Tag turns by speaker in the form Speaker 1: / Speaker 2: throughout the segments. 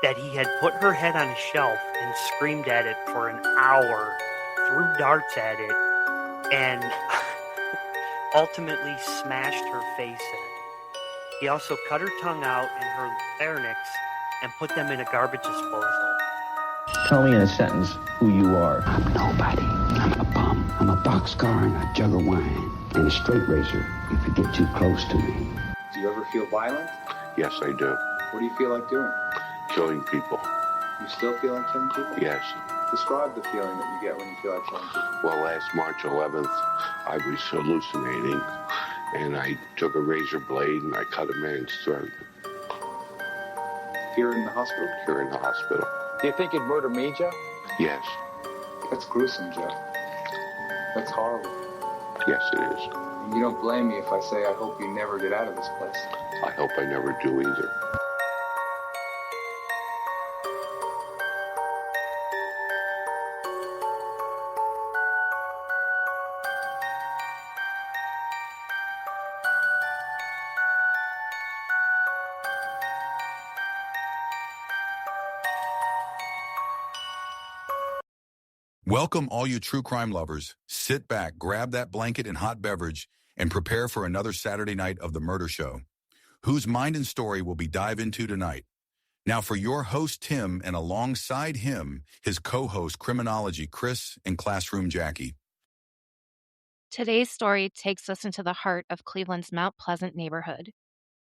Speaker 1: that he had put her head on a shelf and screamed at it for an hour, threw darts at it, and ultimately smashed her face in. He also cut her tongue out and her larynx and put them in a garbage disposal.
Speaker 2: Tell me in a sentence who you are.
Speaker 3: I'm nobody. I'm a bum. I'm a boxcar and a jug of wine. And a straight razor if you get too close to me.
Speaker 4: Do you ever feel violent?
Speaker 5: Yes, I do.
Speaker 4: What do you feel like doing?
Speaker 5: Killing people.
Speaker 4: You still feel like killing people?
Speaker 5: Yes.
Speaker 4: Describe the feeling that you get when you feel like killing people.
Speaker 5: Well, last March 11th, I was hallucinating, and I took a razor blade and I cut a man's throat.
Speaker 4: Here in the hospital?
Speaker 5: Here in the hospital.
Speaker 6: Do you think you'd murder me, Joe?
Speaker 5: Yes.
Speaker 4: That's gruesome, Joe. That's horrible.
Speaker 5: Yes, it is.
Speaker 4: And you don't blame me if I say I hope you never get out of this place.
Speaker 5: I hope I never do either.
Speaker 7: Welcome, all you true crime lovers. Sit back, grab that blanket and hot beverage, and prepare for another Saturday night of The Murder Show. Whose mind and story will we dive into tonight? Now for your host, Tim, and alongside him, his co-host, Criminology, Chris, and Classroom Jackie.
Speaker 8: Today's story takes us into the heart of Cleveland's Mount Pleasant neighborhood,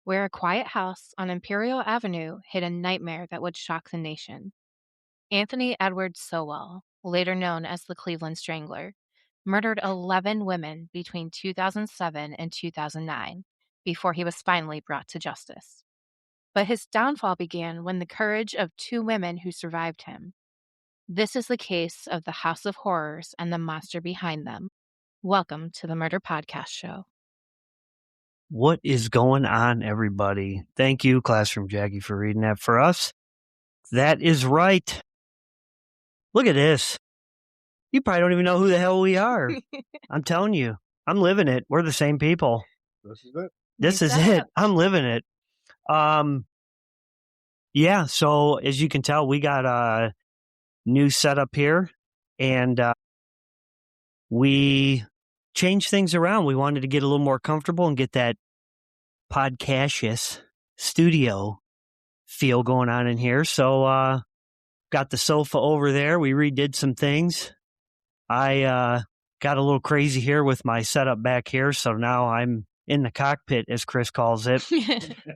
Speaker 8: where a quiet house on Imperial Avenue hid a nightmare that would shock the nation. Anthony Edward Sowell, later known as the Cleveland Strangler, murdered 11 women between 2007 and 2009 before he was finally brought to justice. But his downfall began when the courage of 2 women who survived him. This is the case of the House of Horrors and the monster behind them. Welcome to the Murder Podcast Show.
Speaker 1: What is going on, everybody? Thank you, Classroom Jackie, for reading that for us. That is right. Look at this. You probably don't even know who the hell we are. I'm telling you, I'm living it. We're the same people.
Speaker 9: This is it.
Speaker 1: This is it. I'm living it. Yeah, so as you can tell, we got a new setup here, and we changed things around. We wanted to get a little more comfortable and get that podcastious studio feel going on in here. So got the sofa over there. We redid some things. I got a little crazy here with my setup back here, so now I'm in the cockpit, as Chris calls it,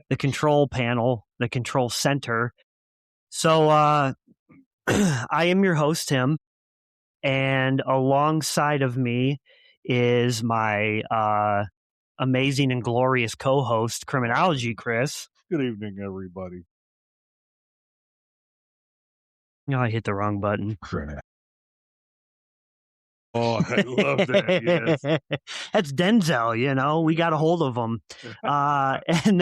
Speaker 1: the control panel, the control center. So I am your host, Tim, and alongside of me is my amazing and glorious co-host, Criminology, Chris.
Speaker 9: Good evening, everybody.
Speaker 1: No, I hit the wrong button.
Speaker 9: Oh, I love that. Yes.
Speaker 1: That's Denzel, you know. We got a hold of him. And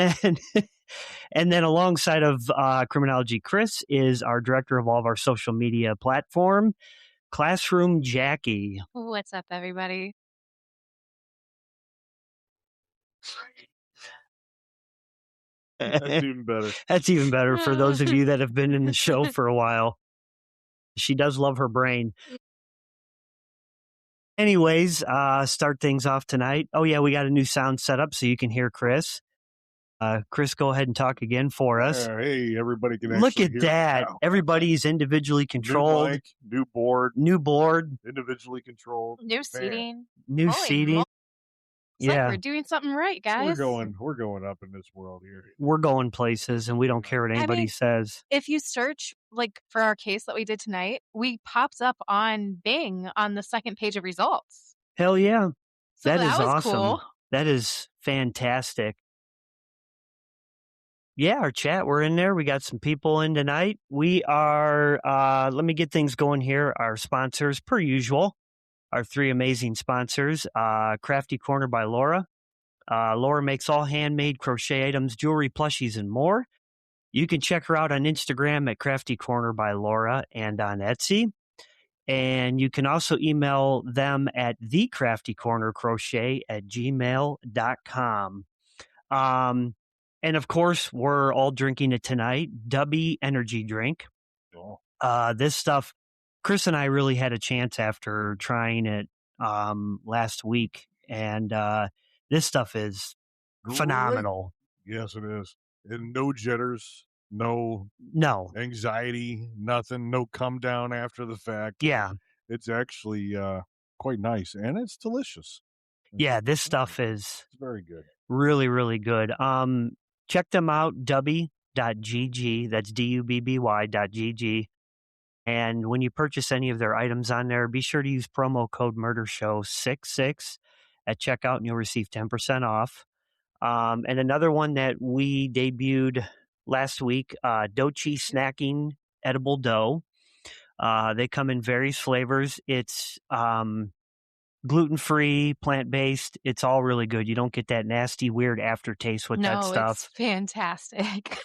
Speaker 1: then alongside of Criminology, Chris is our director of all of our social media platform, Classroom Jackie.
Speaker 8: What's up, everybody?
Speaker 9: That's even better.
Speaker 1: That's even better for those of you that have been in the show for a while. She does love her brain. Anyways, start things off tonight. Oh, yeah, we got a new sound set up so you can hear Chris. Chris, go ahead and talk again for us.
Speaker 9: Hey, everybody can
Speaker 1: Look
Speaker 9: actually
Speaker 1: at
Speaker 9: hear
Speaker 1: that.
Speaker 9: now.
Speaker 1: Everybody's individually controlled.
Speaker 9: New mic,
Speaker 1: New board.
Speaker 9: individually controlled.
Speaker 8: New seating.
Speaker 1: New
Speaker 8: Holy
Speaker 1: seating.
Speaker 8: mo- It's like
Speaker 1: Yeah,
Speaker 8: we're doing something right, guys.
Speaker 9: We're going up in this world here.
Speaker 1: we're going places and we don't care what anybody
Speaker 8: mean-
Speaker 1: says.
Speaker 8: If you search, like, for our case that we did tonight, we popped up on Bing on the second page of results.
Speaker 1: Hell yeah.
Speaker 8: So
Speaker 1: That
Speaker 8: that
Speaker 1: is
Speaker 8: was
Speaker 1: awesome.
Speaker 8: cool.
Speaker 1: That is fantastic. Yeah, our chat, we're in there. We got some people in tonight. We are, let me get things going here. Our sponsors, per usual, our 3 amazing sponsors, Crafty Corner by Laura. Laura makes all handmade crochet items, jewelry, plushies, and more. You can check her out on Instagram at Crafty Corner by Laura and on Etsy. And you can also email them at thecraftycornercrochet@gmail.com. And of course, we're all drinking it tonight. Dubby Energy Drink.
Speaker 9: Oh,
Speaker 1: This stuff, Chris and I really had a chance after trying it last week, and this stuff is
Speaker 9: great.
Speaker 1: phenomenal.
Speaker 9: Yes, it is. And no jitters, no
Speaker 1: No,
Speaker 9: anxiety, nothing, no come down after the fact.
Speaker 1: yeah,
Speaker 9: It's actually quite nice, and it's delicious.
Speaker 1: yeah, this stuff is
Speaker 9: It's very good.
Speaker 1: really, really good. Check them out, dubby.gg. That's dubby.gg. And when you purchase any of their items on there, be sure to use promo code MurderShow66 at checkout, and you'll receive 10% off. And another one that we debuted last week, Dochi Snacking Edible Dough. They come in various flavors. It's gluten-free, plant-based. It's all really good. You don't get that nasty, weird aftertaste with that stuff.
Speaker 8: It's fantastic.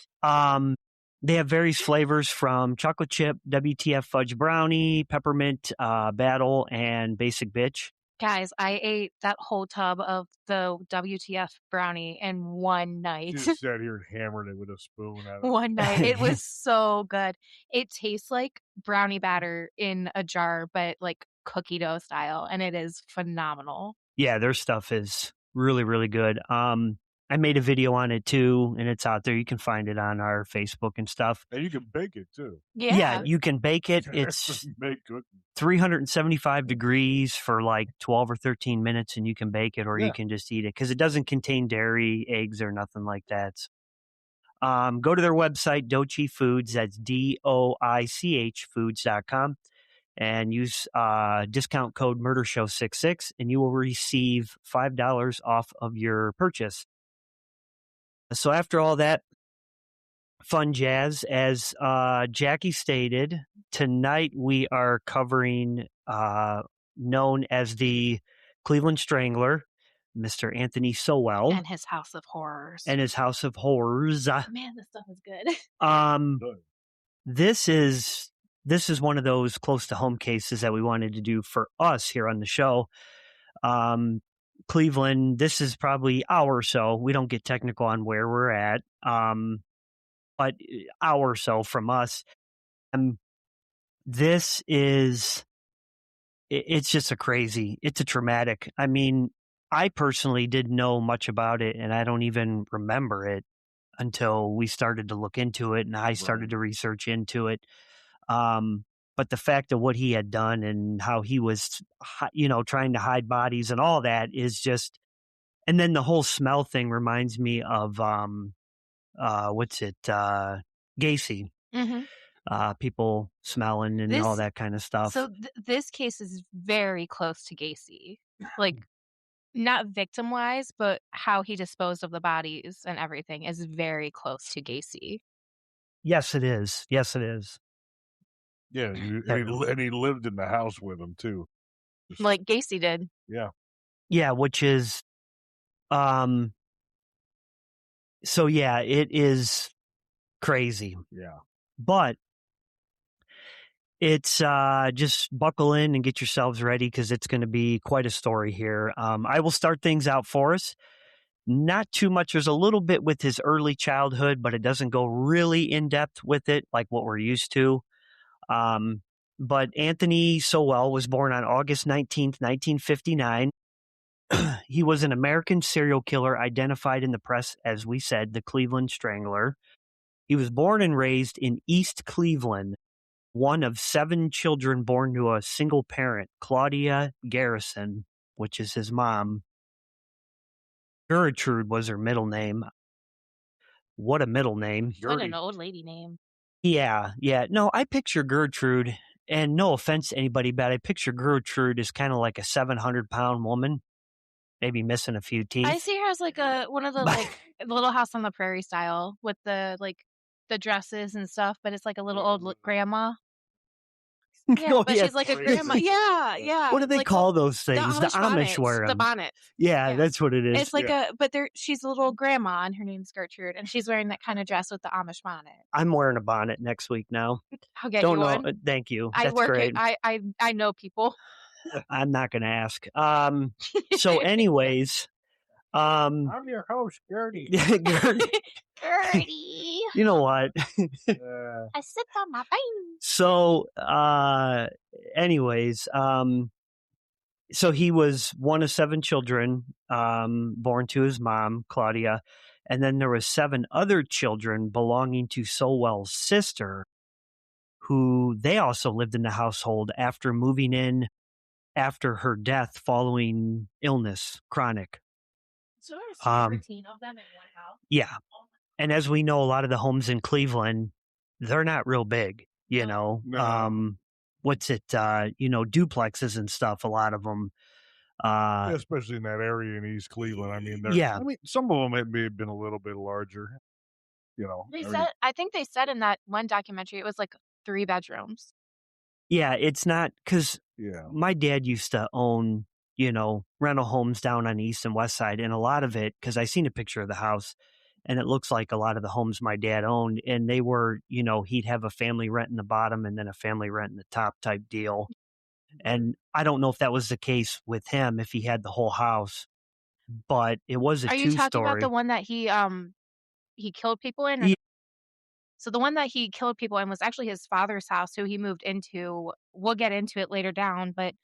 Speaker 1: They have various flavors from chocolate chip, WTF fudge brownie, peppermint battle, and basic bitch.
Speaker 8: Guys, I ate that whole tub of the WTF brownie in one night.
Speaker 9: She just sat here and hammered it with a spoon.
Speaker 8: One night. It was so good. It tastes like brownie batter in a jar, but like cookie dough style, and it is phenomenal.
Speaker 1: Yeah, their stuff is really, really good. I made a video on it too, and it's out there. You can find it on our Facebook and stuff.
Speaker 9: And you can bake it too.
Speaker 8: Yeah.
Speaker 1: You can bake it. It's 375 degrees for like 12 or 13 minutes, and you can bake it, or you can just eat it because it doesn't contain dairy, eggs, or nothing like that. Go to their website, Doichi Foods. That's DOICH Foods.com. And use discount code MurderShow66, and you will receive $5 off of your purchase. So after all that fun jazz, as Jackie stated, tonight we are covering known as the Cleveland Strangler, Mr. Anthony Sowell.
Speaker 8: And his House of Horrors.
Speaker 1: Man, this stuff
Speaker 8: is good.
Speaker 1: This is one of those close to home cases that we wanted to do for us here on the show. Cleveland, this is probably hour or so. We don't get technical on where we're at, but hour or so from us. This is, it's just it's a traumatic. I mean, I personally didn't know much about it, and I don't even remember it until we started to look into it, and I started to research into it. But the fact of what he had done and how he was, trying to hide bodies and all that is just, and then the whole smell thing reminds me of, Gacy.
Speaker 8: Mm-hmm.
Speaker 1: People smelling and all that kind of stuff.
Speaker 8: So this case is very close to Gacy. Like, not victim-wise, but how he disposed of the bodies and everything is very close to Gacy.
Speaker 1: Yes, it is. Yes, it is.
Speaker 9: Yeah, and he lived in the house with him too,
Speaker 8: like Gacy did.
Speaker 9: Yeah.
Speaker 1: Yeah, which is, so yeah, it is crazy.
Speaker 9: Yeah,
Speaker 1: but it's just buckle in and get yourselves ready because it's going to be quite a story here. I will start things out for us. Not too much. There's a little bit with his early childhood, but it doesn't go really in depth with it like what we're used to. But Anthony Sowell was born on August 19th, 1959. He was an American serial killer identified in the press, as we said, the Cleveland Strangler. He was born and raised in East Cleveland, one of 7 children born to a single parent, Claudia Garrison, which is his mom. Gertrude was her middle name. What a middle name.
Speaker 8: What an old lady name.
Speaker 1: Yeah. No, I picture Gertrude, and no offense to anybody, but I picture Gertrude as kind of like a 700-pound woman, maybe missing a few teeth.
Speaker 8: I see her as like one of the like Little House on the Prairie style with the dresses and stuff, but it's like a little old grandma. Yeah, but she's like a grandma. Yeah.
Speaker 1: What do they call those things? The Amish wear them.
Speaker 8: The bonnets.
Speaker 1: Yeah, that's what it is.
Speaker 8: It's like she's a little grandma, and her name's Gertrude, and she's wearing that kind of dress with the Amish bonnet.
Speaker 1: I'm wearing a bonnet next week now.
Speaker 8: I'll get you one.
Speaker 1: Thank you.
Speaker 8: That's
Speaker 1: great.
Speaker 8: I know people.
Speaker 1: I'm not going to ask. So anyways,
Speaker 9: I'm your host, Gertie.
Speaker 1: Gertie.
Speaker 8: Gertie.
Speaker 1: You know what?
Speaker 8: I sit on my bean.
Speaker 1: So, anyways, so he was one of 7 children, born to his mom, Claudia, and then there was 7 other children belonging to Sowell's sister, who they also lived in the household after moving in after her death following illness, chronic.
Speaker 8: So there was 13 of them in one house.
Speaker 1: Yeah. And as we know, a lot of the homes in Cleveland, they're not real big, you know.
Speaker 9: No.
Speaker 1: What's it, duplexes and stuff, a lot of them.
Speaker 9: Yeah, especially in that area in East Cleveland. I mean,
Speaker 1: Yeah.
Speaker 9: I mean, some of them may have been a little bit larger, you know.
Speaker 8: I think they said in that one documentary it was like 3 bedrooms.
Speaker 1: Yeah, it's not because
Speaker 9: Yeah.
Speaker 1: my dad used to own, rental homes down on the east and west side. And a lot of it, because I seen a picture of the house and it looks like a lot of the homes my dad owned. And they were, he'd have a family rent in the bottom and then a family rent in the top type deal. And I don't know if that was the case with him, if he had the whole house, but it was a
Speaker 8: Are
Speaker 1: 2-story.
Speaker 8: you talking about the one that he killed people in?
Speaker 1: Yeah.
Speaker 8: So the one that he killed people in was actually his father's house, who he moved into. We'll get into it later down, but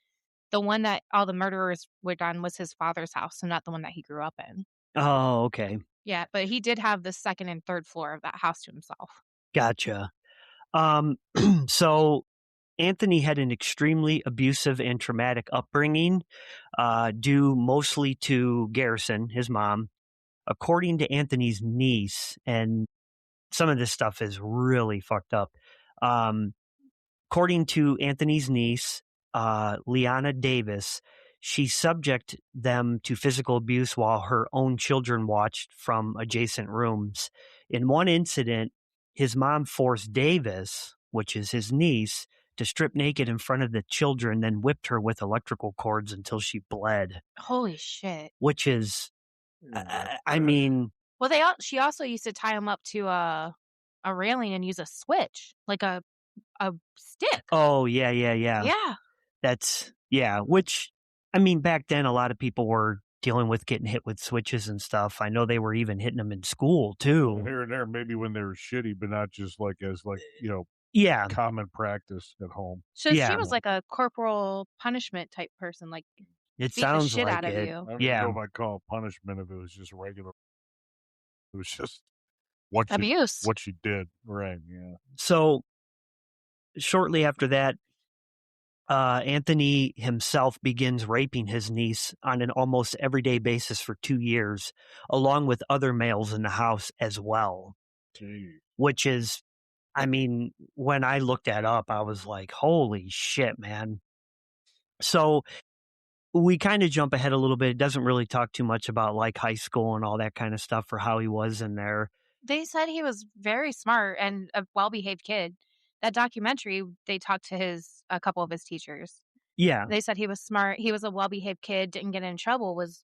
Speaker 8: the one that all the murderers were done was his father's house, so not the one that he grew up in.
Speaker 1: Oh, okay.
Speaker 8: Yeah, but he did have the 2nd and 3rd floor of that house to himself.
Speaker 1: Gotcha. So Anthony had an extremely abusive and traumatic upbringing, due mostly to Garrison, his mom. According to Anthony's niece, and some of this stuff is really fucked up. According to Anthony's niece, Liana Davis, she subjected them to physical abuse while her own children watched from adjacent rooms. In one incident, his mom forced Davis, which is his niece, to strip naked in front of the children, then whipped her with electrical cords until she bled.
Speaker 8: Holy shit.
Speaker 1: Which is, I mean...
Speaker 8: Well, she also used to tie him up to a railing and use a switch, like a stick.
Speaker 1: Oh, yeah.
Speaker 8: Yeah.
Speaker 1: Which, I mean, back then a lot of people were dealing with getting hit with switches and stuff. I know they were even hitting them in school too.
Speaker 9: Here and there, maybe when they were shitty, but not just
Speaker 1: yeah,
Speaker 9: common practice at home.
Speaker 8: So she was like a corporal punishment type person, like
Speaker 1: it
Speaker 8: beat the
Speaker 1: sounds
Speaker 8: shit
Speaker 1: like
Speaker 8: out of
Speaker 1: it.
Speaker 8: you.
Speaker 9: I don't
Speaker 1: Yeah.
Speaker 9: know if I'd call it punishment if it was just regular. It was just what
Speaker 8: abuse.
Speaker 9: What she did, right? Yeah.
Speaker 1: So shortly after that, Anthony himself begins raping his niece on an almost everyday basis for 2 years, along with other males in the house as well.
Speaker 9: Gee.
Speaker 1: Which is, I mean, when I looked that up, I was like, holy shit, man. So we kind of jump ahead a little bit. It doesn't really talk too much about like high school and all that kind of stuff, or how he was in there.
Speaker 8: They said he was very smart and a well-behaved kid. That documentary, they talked to a couple of his teachers.
Speaker 1: Yeah.
Speaker 8: They said he was smart. He was a well-behaved kid, didn't get in trouble, was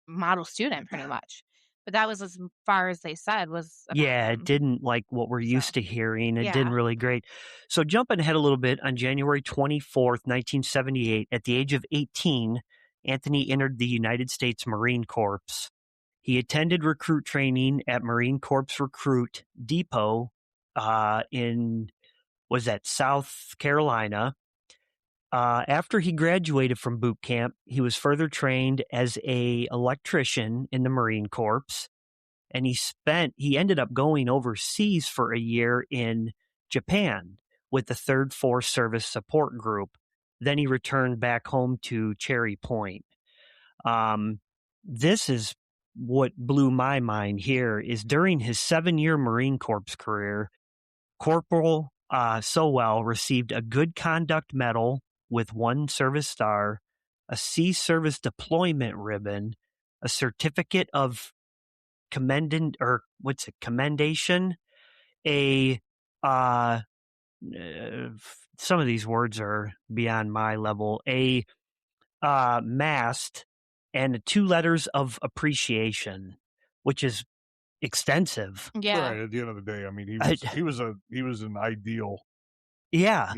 Speaker 8: model student pretty much. But that was as far as they said was about
Speaker 1: Yeah,
Speaker 8: him.
Speaker 1: it didn't like what we're used to hearing. It
Speaker 8: yeah.
Speaker 1: didn't really great. So jumping ahead a little bit, on January 24th, 1978, at the age of 18, Anthony entered the United States Marine Corps. He attended recruit training at Marine Corps Recruit Depot in South Carolina. After he graduated from boot camp, he was further trained as an electrician in the Marine Corps. And he ended up going overseas for a year in Japan with the 3rd Force Service Support Group. Then he returned back home to Cherry Point. This is what blew my mind here is during his 7-year Marine Corps career, Corporal Sowell received a Good Conduct Medal with 1 service star, a Sea Service Deployment Ribbon, a certificate of commendation, some of these words are beyond my level, a mast, and 2 letters of appreciation, which is extensive.
Speaker 8: Yeah.
Speaker 9: Right. At the end of the day, I mean, he was an ideal,
Speaker 1: yeah,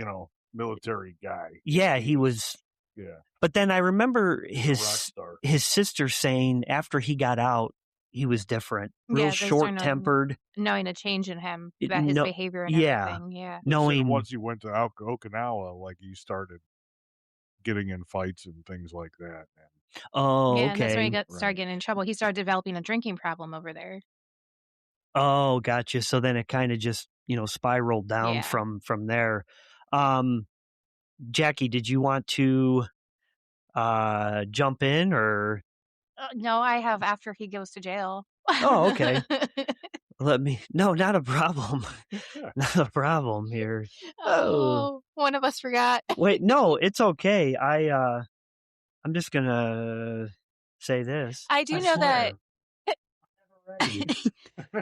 Speaker 9: military guy.
Speaker 1: Yeah, he was
Speaker 9: Yeah.
Speaker 1: But then I remember
Speaker 9: He's a rock star.
Speaker 1: his sister saying after he got out, he was different, real
Speaker 8: Yeah, they started
Speaker 1: short-tempered.
Speaker 8: knowing a change in him,
Speaker 1: It-
Speaker 8: about his
Speaker 1: no,
Speaker 8: behavior and
Speaker 1: yeah,
Speaker 8: everything. Yeah.
Speaker 9: They said
Speaker 1: knowing.
Speaker 9: once he went to Okinawa, like he started getting in fights and things like that. And
Speaker 1: Oh,
Speaker 8: Yeah, and that's when he
Speaker 1: okay.
Speaker 8: started getting in trouble. He started developing a drinking problem over there.
Speaker 1: Oh, gotcha. So then it kind of just spiraled down
Speaker 8: Yeah.
Speaker 1: from there. Jackie, did you want to jump in or?
Speaker 8: No, I have after he goes to jail.
Speaker 1: Oh, okay. No, not a problem. Not a problem here.
Speaker 8: Oh, one of us forgot.
Speaker 1: Wait, no, it's okay. I'm just gonna say this.
Speaker 8: I do know that.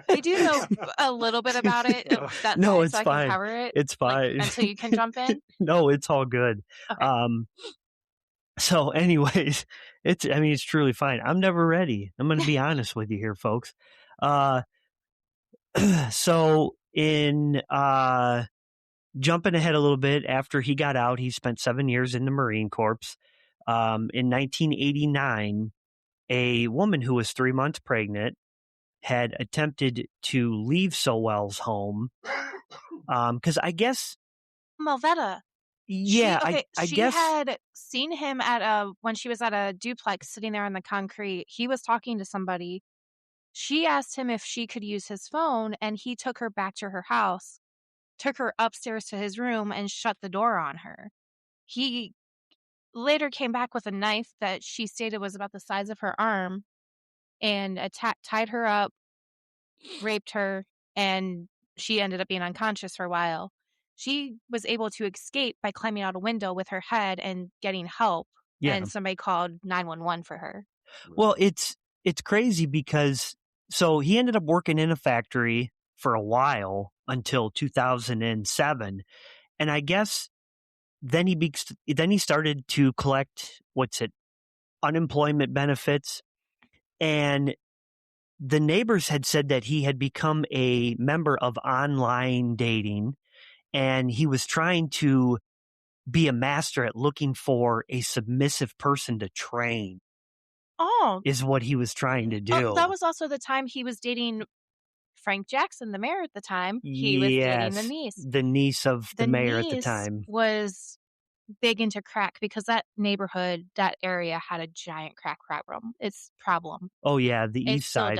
Speaker 8: I do know a little bit about it. That's
Speaker 1: No,
Speaker 8: why,
Speaker 1: it's
Speaker 8: so I
Speaker 1: fine.
Speaker 8: can cover it.
Speaker 1: It's fine.
Speaker 8: Until you can jump in.
Speaker 1: No, it's all good.
Speaker 8: Okay.
Speaker 1: So anyways, it's truly fine. I'm never ready. I'm going to be honest with you here, folks. So in jumping ahead a little bit, after he got out, he spent 7 years in the Marine Corps. In 1989, a woman who was 3 months pregnant had attempted to leave Sowell's home. Because I guess.
Speaker 8: Malvetta.
Speaker 1: Yeah,
Speaker 8: She
Speaker 1: guess.
Speaker 8: had seen him when she was at a duplex sitting there on the concrete. He was talking to somebody. She asked him if she could use his phone, and he took her back to her house, took her upstairs to his room, and shut the door on her. He later came back with a knife that she stated was about the size of her arm and tied her up, raped her, and she ended up being unconscious for a while. She was able to escape by climbing out a window with her head and getting help.
Speaker 1: Yeah.
Speaker 8: And somebody called 911 for her.
Speaker 1: Well, it's crazy because so he ended up working in a factory for a while until 2007, and I guess then he started to collect unemployment benefits, and the neighbors had said that he had become a member of online dating, and he was trying to be a master at looking for a submissive person to train.
Speaker 8: Oh.
Speaker 1: Is what he was trying to do.
Speaker 8: That was also the time he was dating Frank Jackson, the mayor at the time. He was dating the niece.
Speaker 1: The niece of the mayor at the time.
Speaker 8: Was big into crack because that neighborhood, that area had a giant crack problem.
Speaker 1: Oh yeah, the east side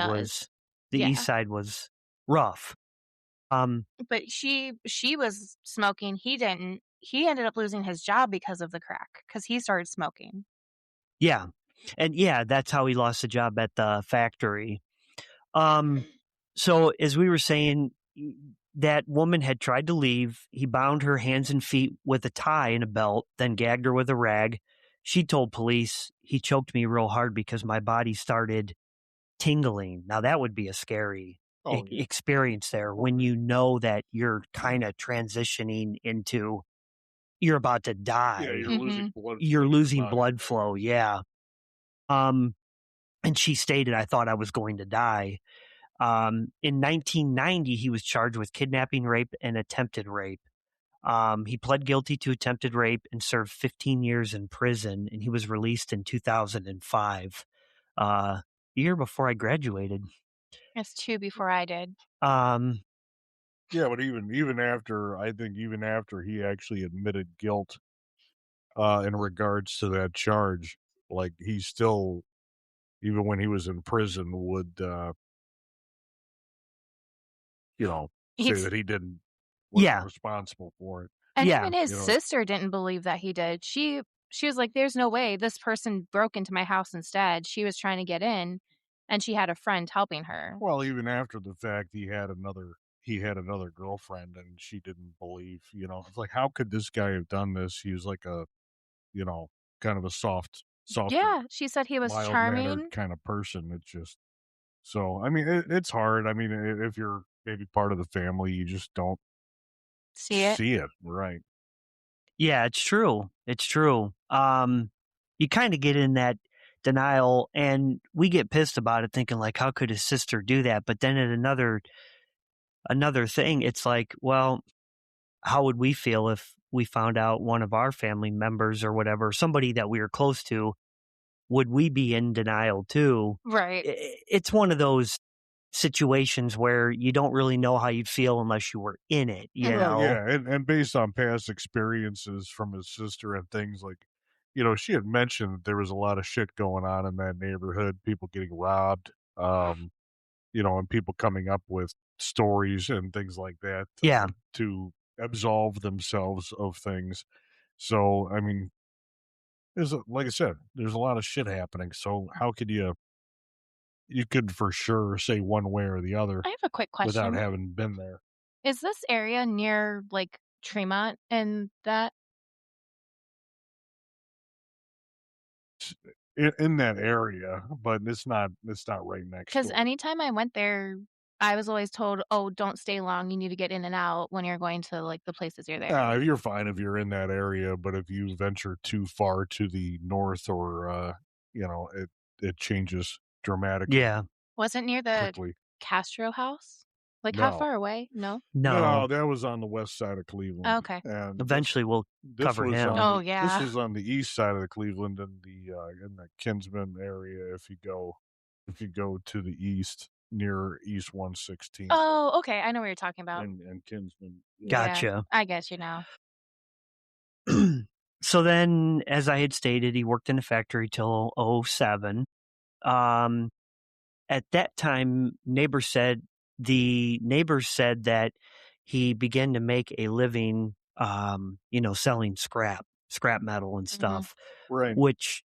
Speaker 1: was rough.
Speaker 8: But she was smoking. He didn't. He ended up losing his job because of the crack because he started smoking.
Speaker 1: Yeah. And yeah, that's how he lost the job at the factory. So as we were saying, that woman had tried to leave. He bound her hands and feet with a tie and a belt, then gagged her with a rag. She told police, "He choked me real hard because my body started tingling." Now that would be a scary experience there when you know that you're kind of transitioning into, you're about to die.
Speaker 9: Yeah, you're losing blood.
Speaker 1: You're losing blood flow. Yeah. And she stated, "I thought I was going to die." In 1990, he was charged with kidnapping, rape, and attempted rape. He pled guilty to attempted rape and served 15 years in prison, and he was released in 2005, a year before I graduated.
Speaker 8: That's 2 before I did.
Speaker 9: Yeah, but even after he actually admitted guilt in regards to that charge, like he still, even when he was in prison, would say that he wasn't responsible for it.
Speaker 8: And even his sister didn't believe that he did. She was like, "There's no way this person broke into my house instead. She was trying to get in, and she had a friend helping her."
Speaker 9: Well, even after the fact, he had another girlfriend, and she didn't believe. It's like, how could this guy have done this? He was like a, kind of a soft.
Speaker 8: Yeah, she said he was charming
Speaker 9: kind of person. It's just so. I mean, it's hard. I mean, if you're maybe part of the family, you just don't
Speaker 8: see it,
Speaker 9: right?
Speaker 1: Yeah, it's true. It's true. You kind of get in that denial, and we get pissed about it, thinking like, how could his sister do that? But then at another thing, it's like, well, how would we feel if we found out one of our family members or whatever, somebody that we were close to, would we be in denial too?
Speaker 8: Right.
Speaker 1: It's one of those situations where you don't really know how you'd feel unless you were in it, you know?
Speaker 9: Yeah, and based on past experiences from his sister and things like, she had mentioned that there was a lot of shit going on in that neighborhood, people getting robbed, and people coming up with stories and things like that
Speaker 1: Yeah.
Speaker 9: to absolve themselves of things. So, I mean, like I said, there's a lot of shit happening. So how could you could for sure say one way or the other
Speaker 8: I have a quick
Speaker 9: without
Speaker 8: question.
Speaker 9: having been there.
Speaker 8: Is this area near like Tremont and that?
Speaker 9: In that area, but it's not right next
Speaker 8: Because
Speaker 9: door.
Speaker 8: anytime I went there, I was always told, "Oh, don't stay long. You need to get in and out when you're going to like the places you're there."
Speaker 9: You're fine if you're in that area, but if you venture too far to the north or it changes dramatically
Speaker 1: Yeah.
Speaker 8: Wasn't near the
Speaker 9: quickly.
Speaker 8: Castro house? Like how
Speaker 9: No.
Speaker 8: far away? No.
Speaker 1: No.
Speaker 9: That was on the west side of Cleveland.
Speaker 8: Oh, okay.
Speaker 9: And
Speaker 1: Eventually we'll cover him.
Speaker 8: Oh,
Speaker 9: This
Speaker 8: yeah.
Speaker 9: was on the east side of the Cleveland in the Kinsman area if you go to the east near East 116th.
Speaker 8: Oh, okay. I know what you're talking about.
Speaker 9: And Kinsman. Yeah.
Speaker 1: Gotcha.
Speaker 8: Yeah, I get you now.
Speaker 1: So then, as I had stated, he worked in a factory till 07. At that time, the neighbors said that he began to make a living, selling scrap metal and stuff,
Speaker 9: Right.
Speaker 1: which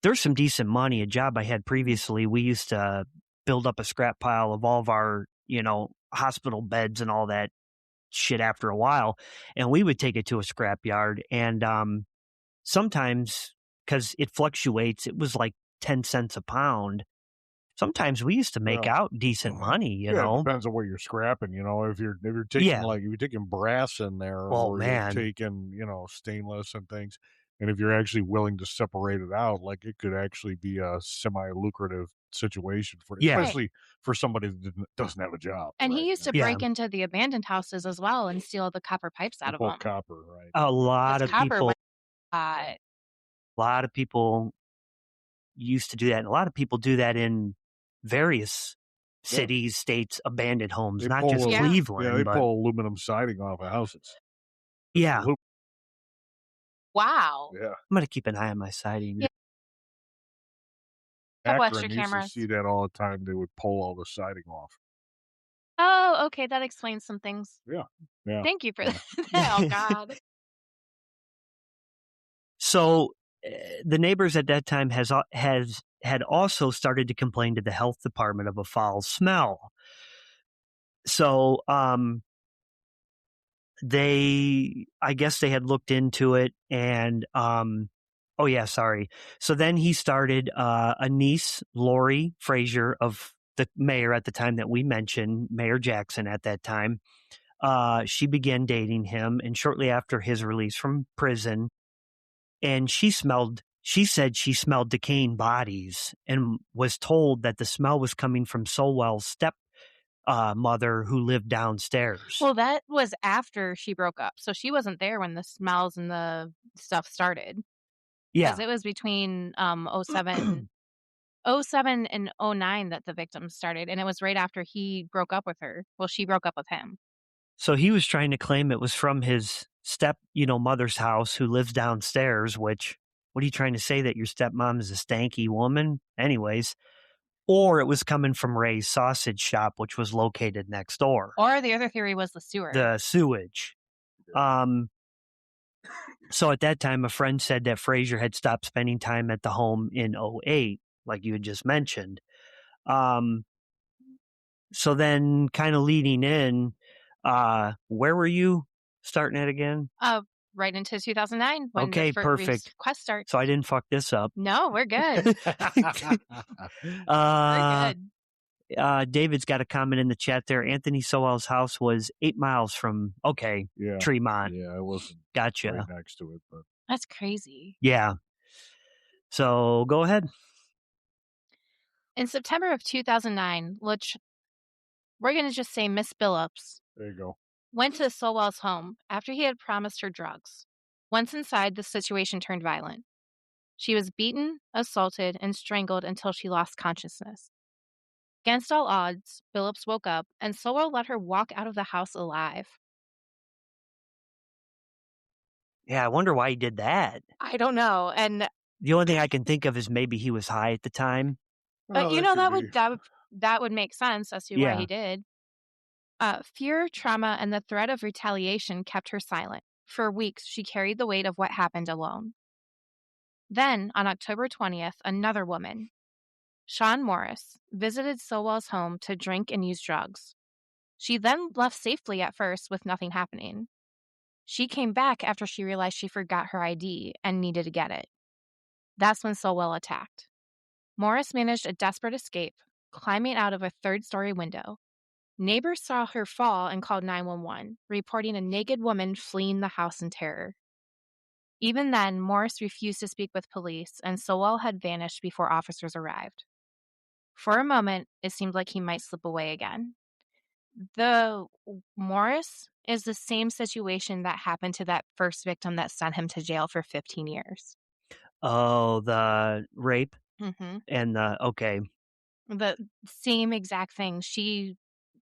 Speaker 1: there's some decent money. A job I had previously, we used to build up a scrap pile of all of our, hospital beds and all that shit after a while. And we would take it to a scrap yard. And sometimes, because it fluctuates, it was like 10 cents a pound. Sometimes we used to make out decent money, you know.
Speaker 9: It depends on what you're scrapping. If you're taking if you're taking brass in there,
Speaker 1: Oh,
Speaker 9: or
Speaker 1: man.
Speaker 9: you're taking stainless and things, and if you're actually willing to separate it out, like it could actually be a semi-lucrative situation especially for somebody that doesn't have a job.
Speaker 8: And
Speaker 9: right?
Speaker 8: he used to break into the abandoned houses as well and steal the copper pipes out of
Speaker 9: pull
Speaker 8: them.
Speaker 9: copper, right?
Speaker 1: A lot
Speaker 8: Because
Speaker 1: of
Speaker 8: copper
Speaker 1: people,
Speaker 8: was
Speaker 1: used to do that. And a lot of people do that in various cities, states, abandoned homes,
Speaker 9: They
Speaker 1: not
Speaker 9: pull
Speaker 1: just
Speaker 9: a-
Speaker 1: Cleveland.
Speaker 9: Yeah, they
Speaker 1: but
Speaker 9: pull aluminum siding off of houses.
Speaker 1: yeah, I'm
Speaker 8: wow.
Speaker 9: Yeah.
Speaker 1: going to keep an eye on my siding.
Speaker 8: Yeah. Couple extra
Speaker 9: Akron used to
Speaker 8: cameras.
Speaker 9: see that all the time. They would pull all the siding off.
Speaker 8: Oh, okay. That explains some things.
Speaker 9: Yeah. Yeah.
Speaker 8: Thank you for that. Oh, God.
Speaker 1: So the neighbors at that time had also started to complain to the health department of a foul smell. So I guess they had looked into it, and so then he started a niece, Lori Frazier, of the mayor at the time that we mentioned, Mayor Jackson at that time. She began dating him, and shortly after his release from prison, and she said she smelled decaying bodies and was told that the smell was coming from Sowell's step mother who lived downstairs.
Speaker 8: Well, that was after she broke up. So she wasn't there when the smells and the stuff started.
Speaker 1: Yeah.
Speaker 8: Because it was between 07 and 09 that the victims started. And it was right after he broke up with her. Well, she broke up with him.
Speaker 1: So he was trying to claim it was from his mother's house who lives downstairs, which, what are you trying to say, that your stepmom is a stanky woman? Anyways. Or it was coming from Ray's sausage shop, which was located next door.
Speaker 8: Or the other theory was the sewer.
Speaker 1: The sewage. So at that time, a friend said that Frazier had stopped spending time at the home in 08, like you had just mentioned. So then kind of leading in, where were you starting at again?
Speaker 8: Right into 2009. When
Speaker 1: okay,
Speaker 8: the
Speaker 1: perfect.
Speaker 8: Quest starts.
Speaker 1: So I didn't fuck this up.
Speaker 8: No, we're good. We're good.
Speaker 1: David's got a comment in the chat there. Anthony Sowell's house was 8 miles from, Tremont.
Speaker 9: Yeah, it wasn't
Speaker 1: Gotcha.
Speaker 9: right next to it. But
Speaker 8: That's crazy.
Speaker 1: Yeah. So go ahead.
Speaker 8: In September of 2009, which we're going to just say Miss Billups.
Speaker 9: there you go.
Speaker 8: went to Sowell's home after he had promised her drugs. Once inside, the situation turned violent. She was beaten, assaulted, and strangled until she lost consciousness. Against all odds, Phillips woke up, and Sowell let her walk out of the house alive.
Speaker 1: Yeah, I wonder why he did that.
Speaker 8: I don't know. And
Speaker 1: The only thing I can think of is maybe he was high at the time.
Speaker 8: but that would make sense as to why
Speaker 1: Yeah.
Speaker 8: he did. Fear, trauma, and the threat of retaliation kept her silent. For weeks, she carried the weight of what happened alone. Then, on October 20th, another woman, Shawn Morris, visited Sowell's home to drink and use drugs. She then left safely at first with nothing happening. She came back after she realized she forgot her ID and needed to get it. That's when Sowell attacked. Morris managed a desperate escape, climbing out of a third-story window. Neighbors saw her fall and called 911, reporting a naked woman fleeing the house in terror. Even then, Morris refused to speak with police, and Sowell had vanished before officers arrived. For a moment, it seemed like he might slip away again. The Morris is the same situation that happened to that first victim that sent him to jail for 15 years.
Speaker 1: Oh, the rape
Speaker 8: Mm-hmm.
Speaker 1: and okay.
Speaker 8: The same exact thing. She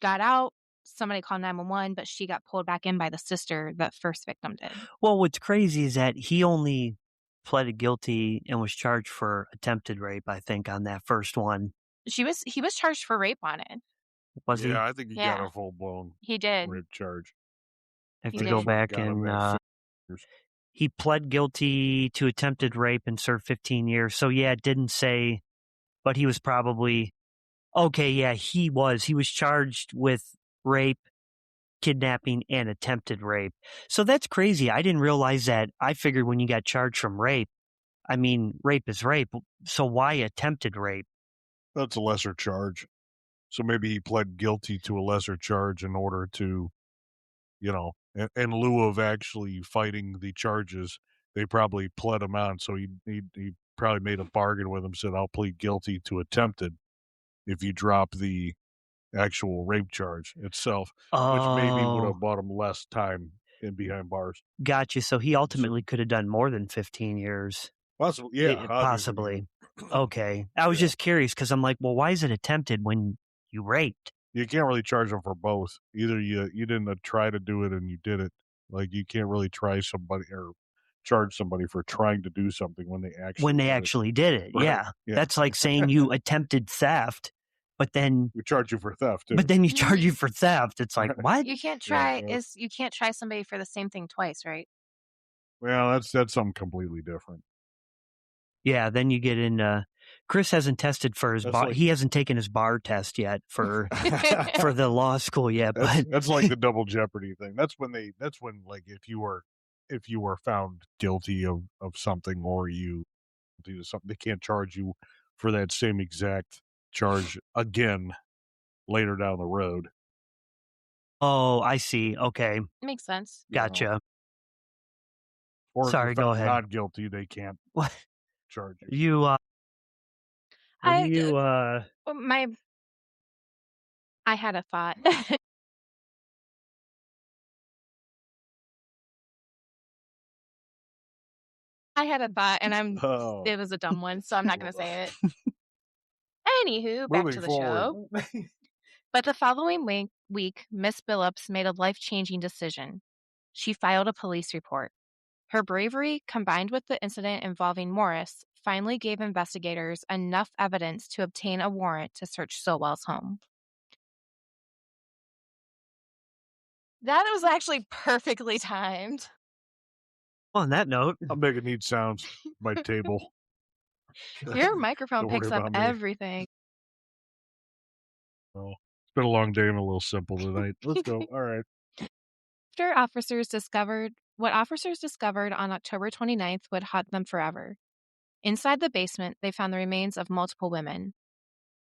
Speaker 8: got out, somebody called 911, but she got pulled back in by the sister that first victim did.
Speaker 1: Well, what's crazy is that he only pleaded guilty and was charged for attempted rape, I think, on that first one.
Speaker 8: He was charged for rape on it.
Speaker 1: Was he?
Speaker 9: Yeah, I think he got a full-blown
Speaker 8: He did.
Speaker 9: rape charge.
Speaker 1: I have
Speaker 8: He
Speaker 1: to
Speaker 8: did.
Speaker 1: go back and he pled guilty to attempted rape and served 15 years. So yeah, it didn't say, but he was probably okay. Yeah, he was charged with rape, kidnapping, and attempted rape. So that's crazy. I didn't realize that. I figured when you got charged from rape, I mean, rape is rape. So why attempted rape?
Speaker 9: That's a lesser charge. So maybe he pled guilty to a lesser charge in order to, in lieu of actually fighting the charges, they probably pled him on. So he probably made a bargain with him, said, I'll plead guilty to attempted if you drop the actual rape charge itself, which maybe would have bought him less time in behind bars.
Speaker 1: Gotcha. So he ultimately could have done more than 15 years.
Speaker 9: Possibly, yeah.
Speaker 1: Possibly. Okay. I was just curious because I'm like, well, why is it attempted when you raped?
Speaker 9: You can't really charge them for both. Either you didn't try to do it and you did it. Like you can't really try somebody or charge somebody for trying to do something when they actually
Speaker 1: did it.
Speaker 9: Right.
Speaker 1: Yeah.
Speaker 9: Yeah.
Speaker 1: That's like saying you attempted theft, but then
Speaker 9: we charge you for theft. Too.
Speaker 1: But then you charge you for theft. It's like, what?
Speaker 8: You can't try you can't try somebody for the same thing twice, right?
Speaker 9: Well, that's something completely different.
Speaker 1: Yeah, then you get in. Chris hasn't tested for his bar. He hasn't taken his bar test yet for for the law school yet. But
Speaker 9: That's like the double jeopardy thing. That's when like if you were found guilty of something or you do something, they can't charge you for that same exact charge again later down the road.
Speaker 1: Oh, I see. Okay,
Speaker 8: makes sense.
Speaker 1: Gotcha.
Speaker 9: Or
Speaker 1: sorry,
Speaker 9: if you're
Speaker 1: go ahead.
Speaker 9: Not guilty, they can't charge you.
Speaker 1: You
Speaker 8: I had a thought. I had a thought, and it was a dumb one, so I'm not going to say it. Anywho, back to the show. But the following week, Miss Phillips made a life-changing decision. She filed a police report. Her bravery, combined with the incident involving Morris, finally gave investigators enough evidence to obtain a warrant to search Sowell's home. That was actually perfectly timed.
Speaker 1: On that note,
Speaker 9: I'm making neat sounds. My table.
Speaker 8: Your microphone picks up everything.
Speaker 9: Well, it's been a long day and a little simple tonight. Let's go. All right.
Speaker 8: What officers discovered on October 29th would haunt them forever. Inside the basement, they found the remains of multiple women.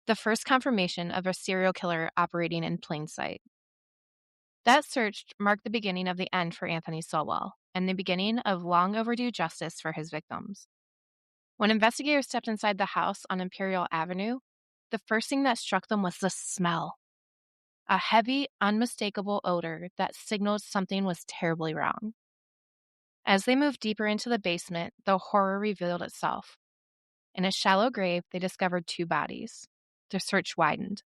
Speaker 8: The first confirmation of a serial killer operating in plain sight. That search marked the beginning of the end for Anthony Sowell and the beginning of long overdue justice for his victims. When investigators stepped inside the house on Imperial Avenue, the first thing that struck them was the smell. a heavy, unmistakable odor that signaled something was terribly wrong. As they moved deeper into the basement, the horror revealed itself. In a shallow grave, they discovered 2 bodies. Their search widened,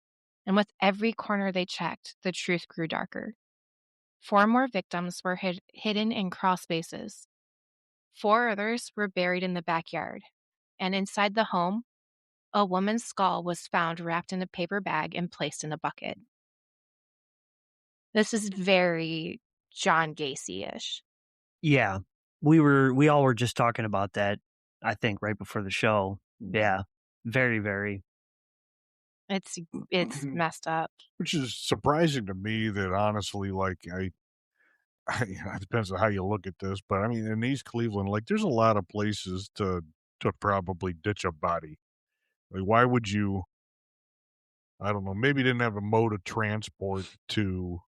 Speaker 8: and with every corner they checked, the truth grew darker. 4 more victims were hidden in crawl spaces. 4 others were buried in the backyard, and inside the home, a woman's skull was found wrapped in a paper bag and placed in a bucket. This is very John Gacy-ish.
Speaker 1: Yeah. We all were just talking about that, I think, right before the show. Yeah. Very, very.
Speaker 8: It's messed up.
Speaker 9: Which is surprising to me that honestly, like I it depends on how you look at this, but I mean, in East Cleveland, like there's a lot of places to probably ditch a body. Like, why would you? I don't know. Maybe didn't have a mode of transport to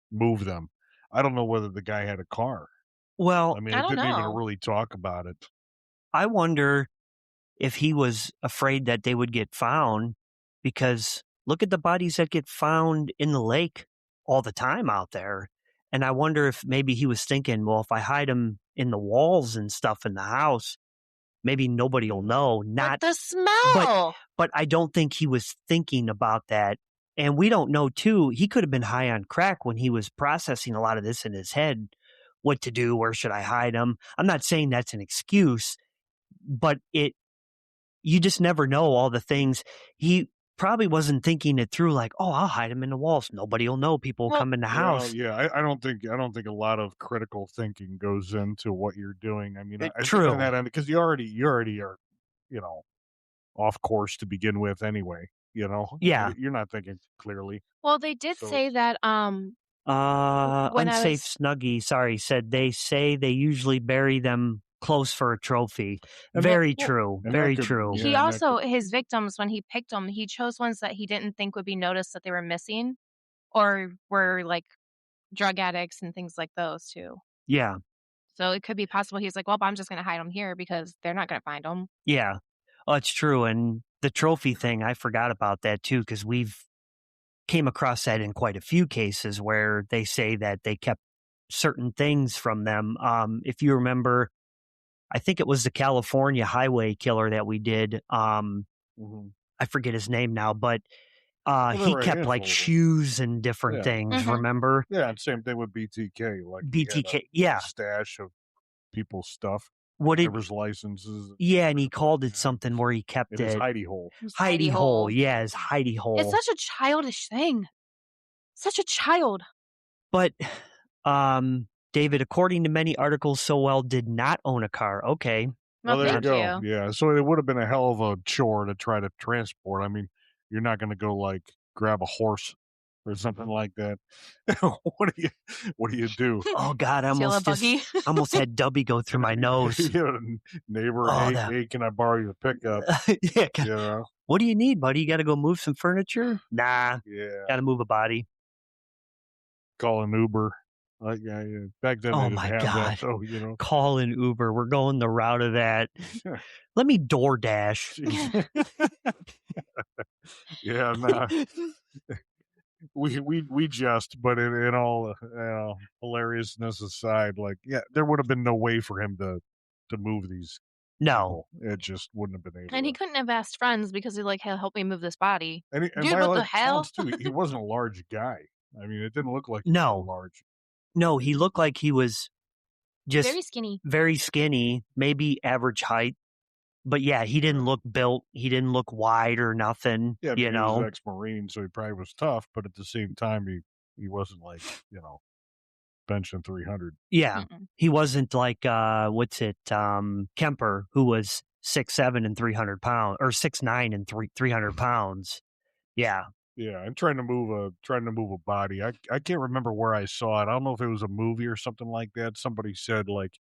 Speaker 9: move them. I don't know whether the guy had a car.
Speaker 1: Well,
Speaker 9: I mean,
Speaker 8: I
Speaker 9: it
Speaker 8: don't
Speaker 9: didn't even
Speaker 8: know.
Speaker 9: really talk about it.
Speaker 1: I wonder if he was afraid that they would get found, because look at the bodies that get found in the lake all the time out there. And I wonder if maybe he was thinking, well, if I hide them in the walls and stuff in the house, maybe nobody will know.
Speaker 8: But the smell!
Speaker 1: But I don't think he was thinking about that. And we don't know, too. He could have been high on crack when he was processing a lot of this in his head. What to do? Where should I hide them? I'm not saying that's an excuse, but you just never know all the things. He probably wasn't thinking it through, like, oh, I'll hide them in the walls. Nobody will know. People will come in the house.
Speaker 9: Yeah, I don't think a lot of critical thinking goes into what you're doing. I mean, I
Speaker 1: True.
Speaker 9: think on that end, because you already are, off course to begin with anyway.
Speaker 1: Yeah.
Speaker 9: You're not thinking clearly.
Speaker 8: Well, they did say that
Speaker 1: Unsafe Snuggie, said they say they usually bury them close for a trophy. Very true.
Speaker 8: He also, his victims, when he picked them, he chose ones that he didn't think would be noticed that they were missing or were like drug addicts and things like those too.
Speaker 1: Yeah.
Speaker 8: So it could be possible he's like, well, I'm just going to hide them here because they're not going to find them.
Speaker 1: Yeah. Oh, it's true. And the trophy thing, I forgot about that too, because we've came across that in quite a few cases where they say that they kept certain things from them. If you remember, I think it was the California highway killer that we did. I forget his name now, but he kept like shoes and different things. Remember?
Speaker 9: Yeah, and same thing with BTK. Like
Speaker 1: BTK,
Speaker 9: he had a stash of people's stuff. Driver's licenses.
Speaker 1: Yeah, and he called it something where he kept it.
Speaker 9: His hidey hole.
Speaker 1: Hidey hole. Yeah, his hidey hole.
Speaker 8: It's such a childish thing. Such a child.
Speaker 1: But, David, according to many articles, Sowell did not own a car. Okay.
Speaker 8: Well,
Speaker 9: there you go.
Speaker 8: You.
Speaker 9: Yeah, so it would have been a hell of a chore to try to transport. I mean, you're not going to go like grab a horse or something like that. What do you do?
Speaker 1: Oh God, I almost had Dubby go through my nose.
Speaker 9: Neighbor, hey, can I borrow your pickup?
Speaker 1: Yeah. What do you need, buddy? You got to go move some furniture? Nah.
Speaker 9: Yeah.
Speaker 1: Got to move a body.
Speaker 9: Call an Uber. Yeah. Back then,
Speaker 1: oh
Speaker 9: they
Speaker 1: my
Speaker 9: didn't have
Speaker 1: God.
Speaker 9: that, so,
Speaker 1: Call an Uber. We're going the route of that. Let me DoorDash.
Speaker 9: Yeah, nah. We just, but in all hilariousness aside, like, yeah, there would have been no way for him to move these.
Speaker 1: No,
Speaker 9: people. It just wouldn't have been able.
Speaker 8: And he couldn't have asked friends because he's like, "Hey, help me move this body."
Speaker 9: And
Speaker 8: Dude, what the hell?
Speaker 9: Too, he wasn't a large guy. I mean, it didn't look like he
Speaker 1: was
Speaker 9: large.
Speaker 1: No, he looked like he was just
Speaker 8: very skinny,
Speaker 1: maybe average height. But yeah, he didn't look built. He didn't look wide or nothing.
Speaker 9: Yeah, he was ex-Marine, so he probably was tough. But at the same time, he wasn't like benching 300.
Speaker 1: Yeah, he wasn't like Kemper, who was 6'7" and 300 pounds, or 6'9" and 300 pounds. Yeah.
Speaker 9: Yeah, and trying to move a body. I can't remember where I saw it. I don't know if it was a movie or something like that. Somebody said like,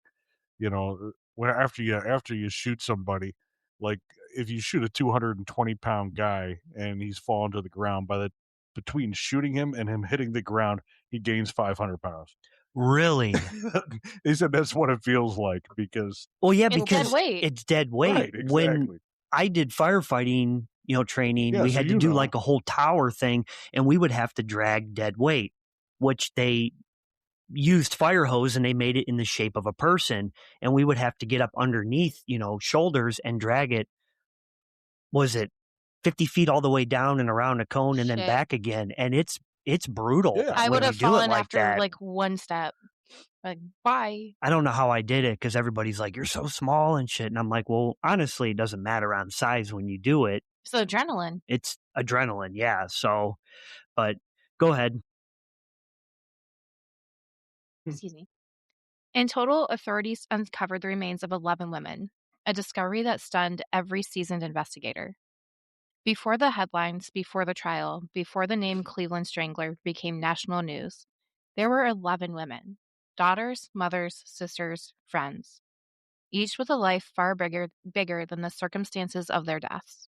Speaker 9: when after you shoot somebody, like if you shoot a 220-pound guy and he's fallen to the ground, between shooting him and him hitting the ground, he gains 500 pounds.
Speaker 1: Really?
Speaker 9: They said that's what it feels like because
Speaker 1: because it's dead weight.
Speaker 9: Right, exactly.
Speaker 1: When I did firefighting training.
Speaker 9: Yeah,
Speaker 1: We
Speaker 9: so
Speaker 1: had to do like a whole tower thing, and we would have to drag dead weight, which they used fire hose and they made it in the shape of a person. And we would have to get up underneath, shoulders and drag it. Was it 50 feet all the way down and around a cone and then
Speaker 8: Shit.
Speaker 1: back again? And it's brutal
Speaker 9: Yeah.
Speaker 8: I
Speaker 1: when
Speaker 8: would
Speaker 1: you
Speaker 8: have
Speaker 1: do it
Speaker 8: fallen
Speaker 1: like
Speaker 8: after
Speaker 1: that.
Speaker 8: like one step. Like, bye.
Speaker 1: I don't know how I did it because everybody's like, you're so small and shit. And I'm like, well, honestly, it doesn't matter on size when you do it.
Speaker 8: It's adrenaline.
Speaker 1: It's adrenaline. Yeah. So, but go ahead.
Speaker 8: Excuse me. In total, authorities uncovered the remains of 11 women, a discovery that stunned every seasoned investigator. Before the headlines, before the trial, before the name Cleveland Strangler became national news, there were 11 women, daughters, mothers, sisters, friends, each with a life far bigger than the circumstances of their deaths.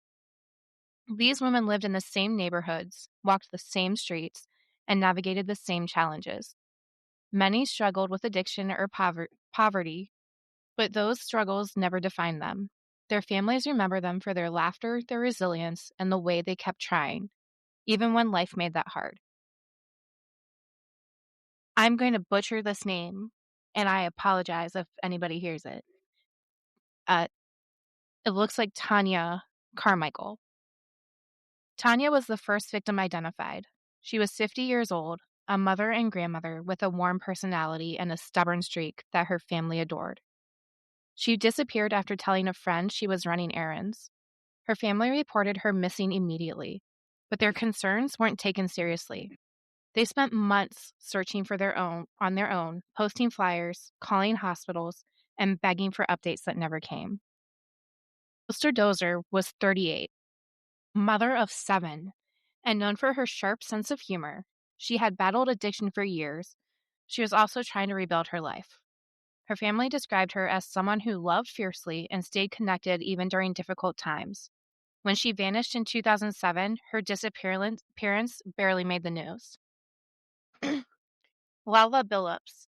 Speaker 8: These women lived in the same neighborhoods, walked the same streets, and navigated the same challenges. Many struggled with addiction or poverty, but those struggles never defined them. Their families remember them for their laughter, their resilience, and the way they kept trying, even when life made that hard. I'm going to butcher this name, and I apologize if anybody hears it. It looks like Tanya Carmichael. Tanya was the first victim identified. She was 50 years old, a mother and grandmother with a warm personality and a stubborn streak that her family adored. She disappeared after telling a friend she was running errands. Her family reported her missing immediately, but their concerns weren't taken seriously. They spent months searching on their own, posting flyers, calling hospitals, and begging for updates that never came. Sister Dozer was 38, mother of 7, and known for her sharp sense of humor. She had battled addiction for years. She was also trying to rebuild her life. Her family described her as someone who loved fiercely and stayed connected even during difficult times. When she vanished in 2007, her disappearance barely made the news. Lala Billups.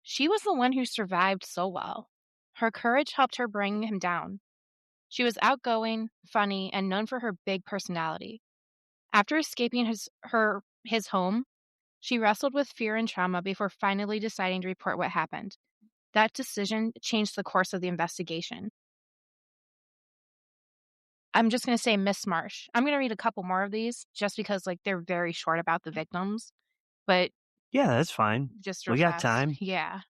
Speaker 8: She was the one who survived so well. Her courage helped her bring him down. She was outgoing, funny, and known for her big personality. After escaping his home, she wrestled with fear and trauma before finally deciding to report what happened. That decision changed the course of the investigation. I'm just going to say Miss Marsh. I'm going to read a couple more of these just because they're very short about the victims, but
Speaker 1: Yeah, that's fine.
Speaker 8: just
Speaker 1: We
Speaker 8: real
Speaker 1: got
Speaker 8: fast.
Speaker 1: time.
Speaker 8: Yeah.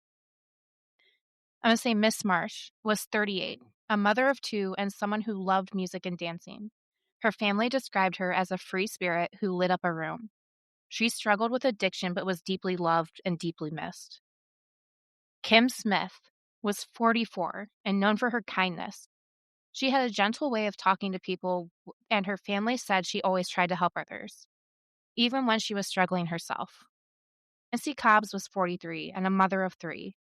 Speaker 8: I'm going to say Miss Marsh was 38, a mother of 2 and someone who loved music and dancing. Her family described her as a free spirit who lit up a room. She struggled with addiction but was deeply loved and deeply missed. Kim Smith was 44 and known for her kindness. She had a gentle way of talking to people, and her family said she always tried to help others, even when she was struggling herself. Nancy Cobbs was 43 and a mother of 3,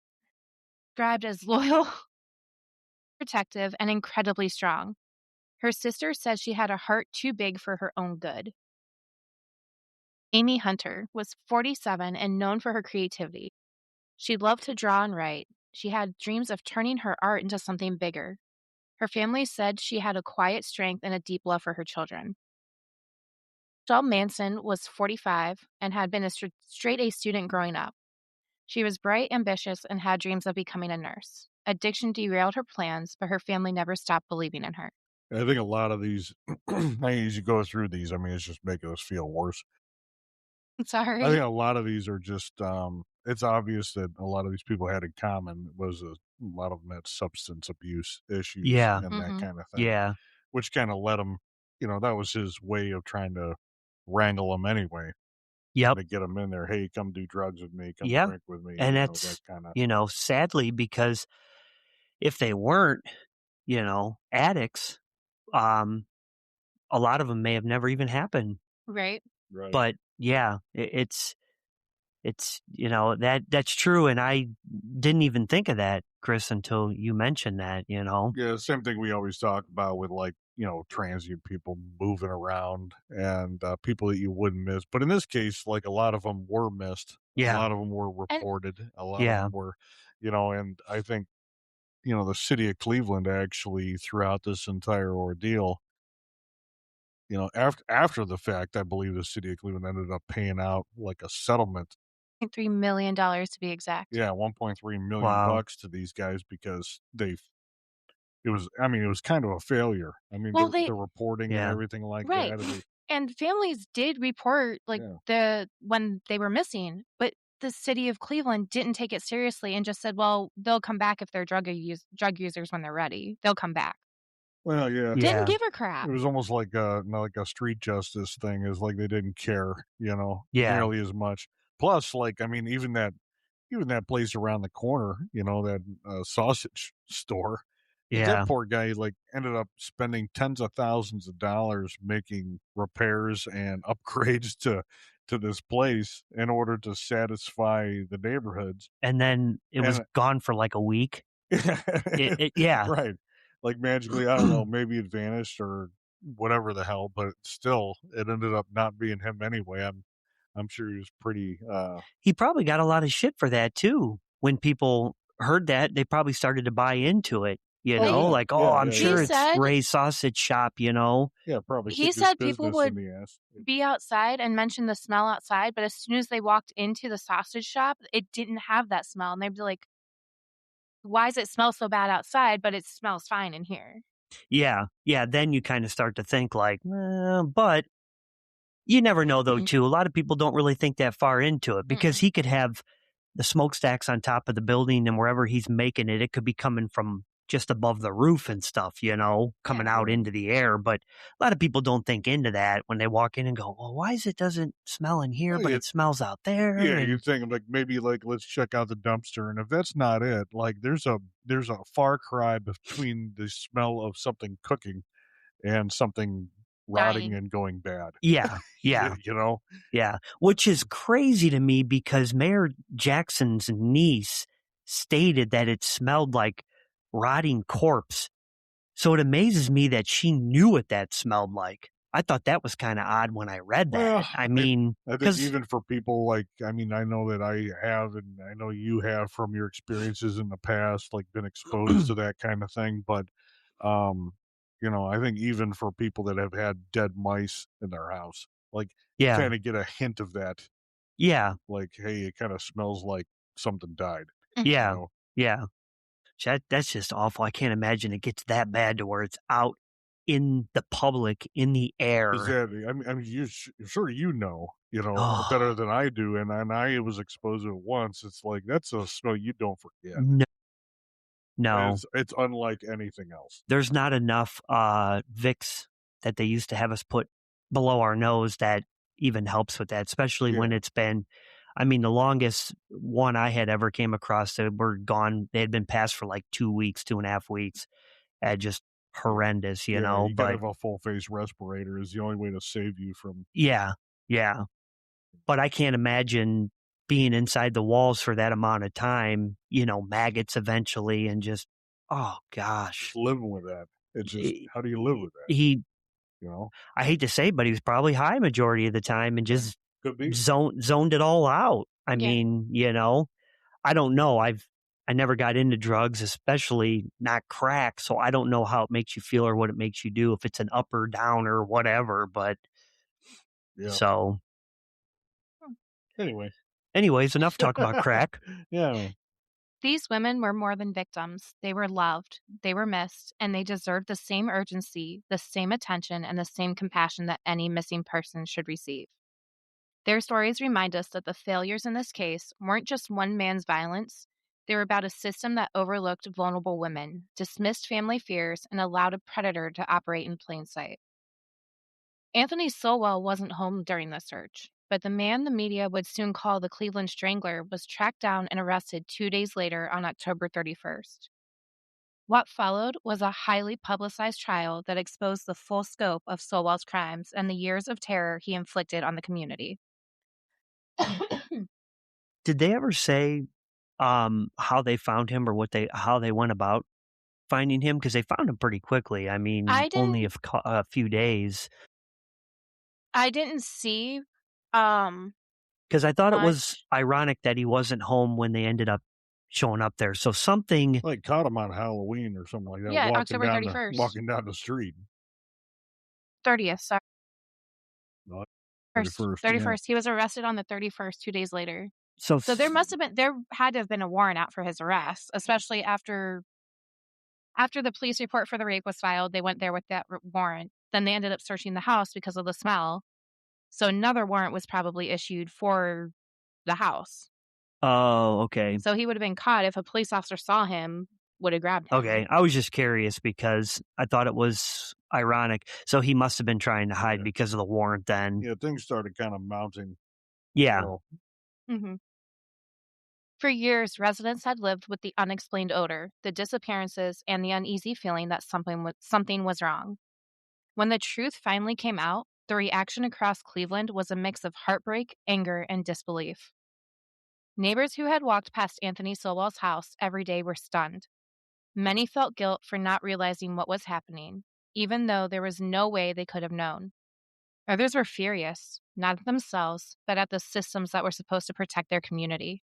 Speaker 8: described as loyal, protective, and incredibly strong. Her sister said she had a heart too big for her own good. Amy Hunter was 47 and known for her creativity. She loved to draw and write. She had dreams of turning her art into something bigger. Her family said she had a quiet strength and a deep love for her children. Michelle Manson was 45 and had been a straight A student growing up. She was bright, ambitious, and had dreams of becoming a nurse. Addiction derailed her plans, but her family never stopped believing in her.
Speaker 9: I think a lot of these, as you go through these, it's just making us feel worse.
Speaker 8: Sorry.
Speaker 9: I think a lot of these are just, it's obvious that a lot of these people had in common was a lot of them had substance abuse issues
Speaker 1: Yeah.
Speaker 9: and that kind of thing.
Speaker 1: Yeah.
Speaker 9: Which kind of led him, that was his way of trying to wrangle them anyway.
Speaker 1: Yep.
Speaker 9: To get them in there. Hey, come do drugs with me. Come
Speaker 1: Yep.
Speaker 9: drink with me.
Speaker 1: And
Speaker 9: that
Speaker 1: that's,
Speaker 9: kind of.
Speaker 1: sadly, because if they weren't, addicts, a lot of them may have never even happened.
Speaker 8: Right.
Speaker 9: Right.
Speaker 1: But yeah, it's that's true. And I didn't even think of that, Chris, until you mentioned that,
Speaker 9: Yeah, same thing we always talk about with transient people moving around and people that you wouldn't miss. But in this case, a lot of them were missed.
Speaker 1: Yeah.
Speaker 9: A lot of them were reported. A lot of
Speaker 1: Yeah.
Speaker 9: them were, and I think, the city of Cleveland actually throughout this entire ordeal you know, after the fact, I believe the city of Cleveland ended up paying out like a settlement.
Speaker 8: $3 million to be exact.
Speaker 9: Yeah, 1.3 million
Speaker 1: Wow.
Speaker 9: bucks to these guys because it was kind of a failure. I mean,
Speaker 8: Well,
Speaker 9: the reporting and
Speaker 1: Yeah.
Speaker 9: everything like
Speaker 8: right.
Speaker 9: that. And
Speaker 8: And families did report when they were missing, but the city of Cleveland didn't take it seriously and just said, well, they'll come back if they're drug users when they're ready. They'll come back.
Speaker 9: well, yeah,
Speaker 8: Didn't
Speaker 1: Yeah.
Speaker 8: give a crap.
Speaker 9: it was almost like a street justice thing. Is like they didn't care, you know,
Speaker 1: Yeah.
Speaker 9: nearly as much. Plus, like, I mean, even that place around the corner, you know, that sausage store.
Speaker 1: Yeah.
Speaker 9: That poor guy like ended up spending tens of thousands of dollars making repairs and upgrades to this place in order to satisfy the neighborhoods.
Speaker 1: And then it was
Speaker 9: And
Speaker 1: gone for like a week. Yeah.
Speaker 9: right. Like magically, I don't know, maybe it vanished or whatever the hell, but still it ended up not being him anyway. I'm sure he was pretty
Speaker 1: He probably got a lot of shit for that too. When people heard that, they probably started to buy into it. You
Speaker 9: Oh,
Speaker 1: know,
Speaker 9: yeah.
Speaker 1: like,
Speaker 9: Yeah,
Speaker 1: I'm
Speaker 9: yeah,
Speaker 1: sure
Speaker 8: He
Speaker 1: it's
Speaker 8: said-
Speaker 1: Ray's sausage shop, you know?
Speaker 9: yeah, probably
Speaker 8: He
Speaker 9: kicked his
Speaker 8: said people
Speaker 9: business
Speaker 8: would
Speaker 9: in the ass.
Speaker 8: be outside and mention the smell outside, but as soon as they walked into the sausage shop, it didn't have that smell. And they'd be like, why does it smell so bad outside, but it smells fine in here?
Speaker 1: Yeah. Yeah. Then you kind of start to think like, but you never know though, too. A lot of people don't really think that far into it because he could have the smokestacks on top of the building and wherever he's making it, it could be coming from just above the roof and stuff, you know, coming out into the air. But a lot of people don't think into that when they walk in and go, well, why is it doesn't smell in here,
Speaker 9: Well,
Speaker 1: but
Speaker 9: yeah.
Speaker 1: it smells out there?
Speaker 9: Yeah,
Speaker 1: And
Speaker 9: you think like maybe like let's check out the dumpster, and if that's not it, like there's a far cry between the smell of something cooking and something rotting
Speaker 8: Dying.
Speaker 9: and going bad.
Speaker 1: yeah, yeah,
Speaker 9: You know,
Speaker 1: yeah. Which is crazy to me because Mayor Jackson's niece stated that it smelled like rotting corpse. So it amazes me that she knew what that smelled like. I thought that was kind of odd when I read that.
Speaker 9: Well,
Speaker 1: I mean,
Speaker 9: I think
Speaker 1: 'cause-
Speaker 9: even for people like, I mean, I know that I have, and I know you have from your experiences in the past, like been exposed to that kind of thing. But, you know, I think even for people that have had dead mice in their house, like, you
Speaker 1: yeah,
Speaker 9: kind of get a hint of that.
Speaker 1: yeah,
Speaker 9: Like, hey, it kind of smells like something died.
Speaker 1: yeah,
Speaker 9: You know?
Speaker 1: yeah. That's just awful. I can't imagine it gets that bad to where it's out in the public, in the air.
Speaker 9: Exactly. I mean, sure you know, better
Speaker 1: Oh,
Speaker 9: than I do, and I was exposed to it once. It's like that's a smell you don't forget.
Speaker 1: no,
Speaker 9: And
Speaker 1: no.
Speaker 9: it's unlike anything else.
Speaker 1: There's not enough Vicks that they used to have us put below our nose that even helps with that, especially when it's been, I mean, the longest one I had ever came across that were gone. They had been passed for like 2 weeks, 2.5 weeks. Just horrendous, you know,
Speaker 9: You gotta
Speaker 1: but
Speaker 9: have a full face respirator is the only way to save you from.
Speaker 1: yeah, yeah. But I can't imagine being inside the walls for that amount of time, you know, maggots eventually and just, oh gosh.
Speaker 9: Living with that. It's just, how do you live with that?
Speaker 1: He,
Speaker 9: You know?
Speaker 1: I hate to say, but he was probably high majority of the time and just
Speaker 9: Could be.
Speaker 1: zoned it all out. I
Speaker 8: Yeah.
Speaker 1: mean, you know, I don't know. I never got into drugs, especially not crack. So I don't know how it makes you feel or what it makes you do, if it's an up or down or whatever. But
Speaker 9: Yeah.
Speaker 1: so
Speaker 9: Anyway.
Speaker 1: anyways, enough talk about crack.
Speaker 9: Yeah.
Speaker 8: These women were more than victims. They were loved, they were missed, and they deserved the same urgency, the same attention, and the same compassion that any missing person should receive. Their stories remind us that the failures in this case weren't just one man's violence. They were about a system that overlooked vulnerable women, dismissed family fears, and allowed a predator to operate in plain sight. Anthony Sowell wasn't home during the search, but the man the media would soon call the Cleveland Strangler was tracked down and arrested 2 days later on October 31st. What followed was a highly publicized trial that exposed the full scope of Sowell's crimes and the years of terror he inflicted on the community.
Speaker 1: Did they ever say how they found him or how they went about finding him? Because they found him pretty quickly. I mean, only a few days.
Speaker 8: I didn't see.
Speaker 1: Because I thought it was
Speaker 8: much.
Speaker 1: ironic that he wasn't home when they ended up showing up there. So something.
Speaker 9: Like caught him on Halloween or something like that.
Speaker 8: Yeah, October 31st.
Speaker 9: Walking down the street.
Speaker 8: 30th, sorry.
Speaker 9: Not
Speaker 8: First,
Speaker 9: 31st.
Speaker 8: 31st. He was arrested on the 31st, 2 days later.
Speaker 1: So
Speaker 8: So there had to have been a warrant out for his arrest, especially after the police report for the rape was filed. They went there with that warrant. Then they ended up searching the house because of the smell. So another warrant was probably issued for the house.
Speaker 1: Oh, okay.
Speaker 8: So he would have been caught if a police officer saw him, would have grabbed him.
Speaker 1: Okay. I was just curious because I thought it was ironic. So he must have been trying to hide
Speaker 9: Yeah.
Speaker 1: because of the warrant then.
Speaker 9: Yeah, things started kind of mounting.
Speaker 1: Yeah.
Speaker 9: So,
Speaker 8: Mm-hmm. For years, residents had lived with the unexplained odor, the disappearances, and the uneasy feeling that something was wrong. When the truth finally came out, the reaction across Cleveland was a mix of heartbreak, anger, and disbelief. Neighbors who had walked past Anthony Sowell's house every day were stunned. Many felt guilt for not realizing what was happening, even though there was no way they could have known. Others were furious, not at themselves, but at the systems that were supposed to protect their community.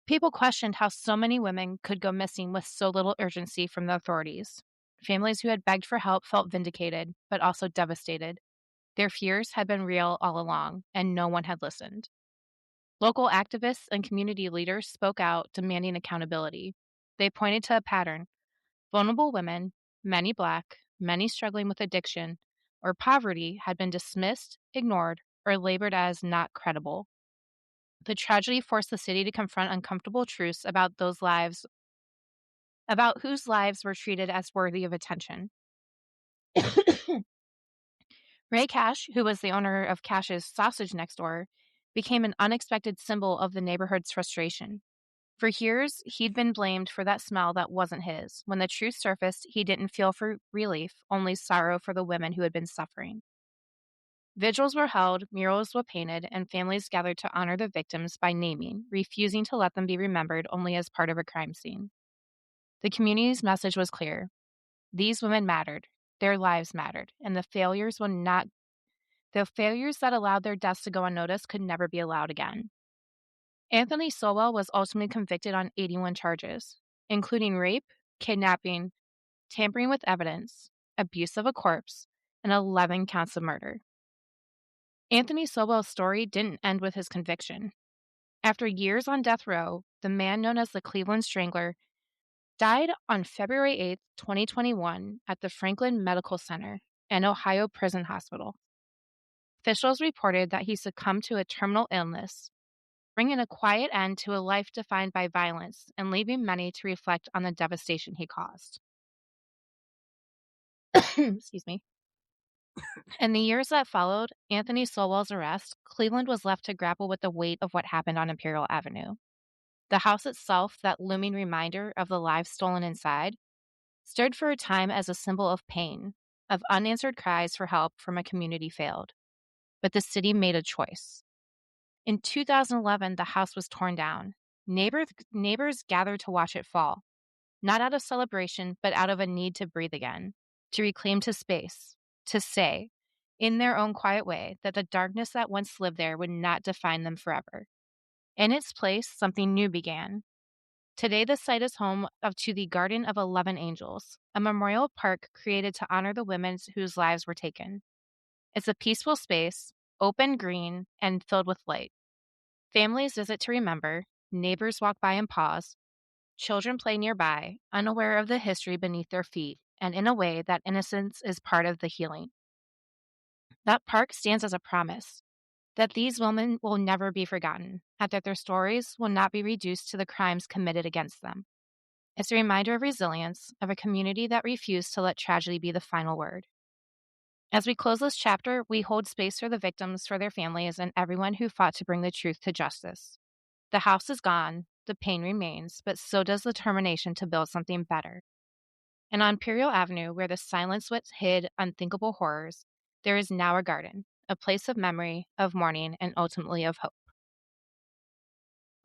Speaker 8: People questioned how so many women could go missing with so little urgency from the authorities. Families who had begged for help felt vindicated, but also devastated. Their fears had been real all along, and no one had listened. Local activists and community leaders spoke out, demanding accountability. They pointed to a pattern. Vulnerable women, many Black, many struggling with addiction or poverty, had been dismissed, ignored, or labored as not credible. The tragedy forced the city to confront uncomfortable truths about whose lives were treated as worthy of attention. Ray Cash, who was the owner of Cash's Sausage Next Door, became an unexpected symbol of the neighborhood's frustration. For years, he'd been blamed for that smell that wasn't his. When the truth surfaced, he didn't feel for relief, only sorrow for the women who had been suffering. Vigils were held, murals were painted, and families gathered to honor the victims by naming, refusing to let them be remembered only as part of a crime scene. The community's message was clear. These women mattered, their lives mattered, and the failures that allowed their deaths to go unnoticed could never be allowed again. Anthony Sowell was ultimately convicted on 81 charges, including rape, kidnapping, tampering with evidence, abuse of a corpse, and 11 counts of murder. Anthony Sowell's story didn't end with his conviction. After years on death row, the man known as the Cleveland Strangler died on February 8, 2021, at the Franklin Medical Center, an Ohio prison hospital. Officials reported that he succumbed to a terminal illness, bringing a quiet end to a life defined by violence and leaving many to reflect on the devastation he caused. Excuse me. In the years that followed Anthony Sowell's arrest, Cleveland was left to grapple with the weight of what happened on Imperial Avenue. The house itself, that looming reminder of the lives stolen inside, stood for a time as a symbol of pain, of unanswered cries for help from a community failed. But the city made a choice. In 2011, the house was torn down. Neighbors gathered to watch it fall, not out of celebration, but out of a need to breathe again, to reclaim to space, to say, in their own quiet way, that the darkness that once lived there would not define them forever. In its place, something new began. Today, the site is home to the Garden of 11 Angels, a memorial park created to honor the women whose lives were taken. It's a peaceful space, open, green, and filled with light. Families visit to remember, neighbors walk by and pause, children play nearby, unaware of the history beneath their feet, and in a way that innocence is part of the healing. That park stands as a promise that these women will never be forgotten, and that their stories will not be reduced to the crimes committed against them. It's a reminder of resilience, of a community that refused to let tragedy be the final word. As we close this chapter, we hold space for the victims, for their families, and everyone who fought to bring the truth to justice. The house is gone, the pain remains, but so does the determination to build something better. And on Imperial Avenue, where the silence once hid unthinkable horrors, there is now a garden, a place of memory, of mourning, and ultimately of hope.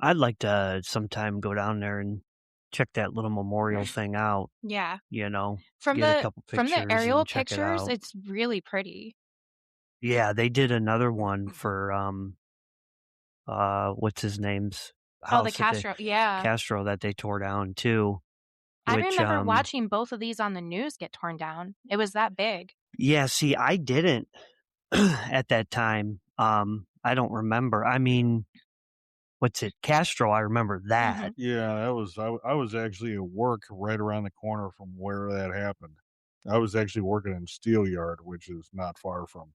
Speaker 1: I'd like to sometime go down there and check that little memorial thing out.
Speaker 8: Yeah.
Speaker 1: You know,
Speaker 8: From
Speaker 1: get a couple
Speaker 8: from
Speaker 1: pictures
Speaker 8: the aerial
Speaker 1: and check it
Speaker 8: pictures,
Speaker 1: out.
Speaker 8: it's really pretty.
Speaker 1: Yeah, they did another one for what's his name's
Speaker 8: Oh, the
Speaker 1: house
Speaker 8: Castro. Yeah.
Speaker 1: Castro that they tore down too.
Speaker 8: I
Speaker 1: Which
Speaker 8: remember watching both of these on the news get torn down. It was that big.
Speaker 1: Yeah, see, I didn't at that time. I don't remember. I mean, what's it? Castro, I remember that.
Speaker 9: Yeah, I was actually at work right around the corner from where that happened. I was actually working in Steel Yard, which is not far from.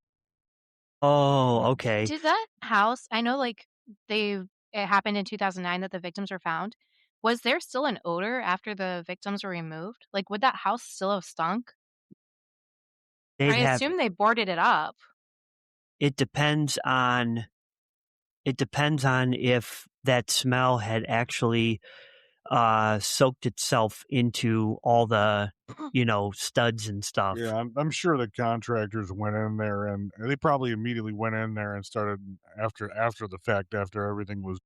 Speaker 1: Oh, okay.
Speaker 8: Did that house, I know like it happened in 2009 that the victims were found. Was there still an odor after the victims were removed? Like, would that house still have stunk? I
Speaker 1: They'd have
Speaker 8: assume they boarded it up.
Speaker 1: it depends on if that smell had actually soaked itself into all the, studs and stuff.
Speaker 9: Yeah, I'm sure the contractors went in there and they probably immediately went in there and started after the fact, after everything was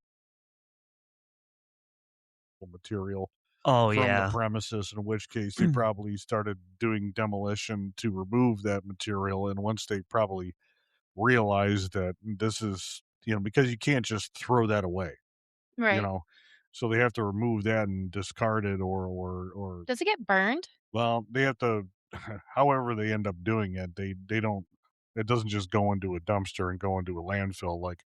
Speaker 9: material
Speaker 1: Oh
Speaker 9: from the
Speaker 1: yeah.
Speaker 9: premises, in which case they probably started doing demolition to remove that material. And once they probably realized that this is, because you can't just throw that away, you
Speaker 8: Right.
Speaker 9: know, so they have to remove that and discard it or
Speaker 8: Does it get burned?
Speaker 9: well, they have to, however they end up doing it, they don't, it doesn't just go into a dumpster and go into a landfill. Like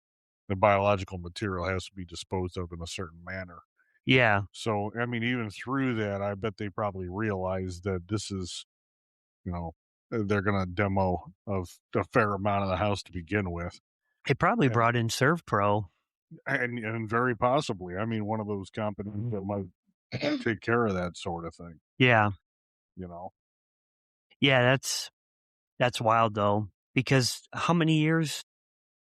Speaker 9: the biological material has to be disposed of in a certain manner.
Speaker 1: Yeah.
Speaker 9: So, I mean, even through that, I bet they probably realized that this is, they're going to demo of a fair amount of the house to begin with.
Speaker 1: They probably
Speaker 9: And,
Speaker 1: brought in ServPro.
Speaker 9: and very possibly, I mean, one of those companies that might take care of that sort of thing,
Speaker 1: Yeah.
Speaker 9: you know?
Speaker 1: Yeah, that's wild though. Because how many years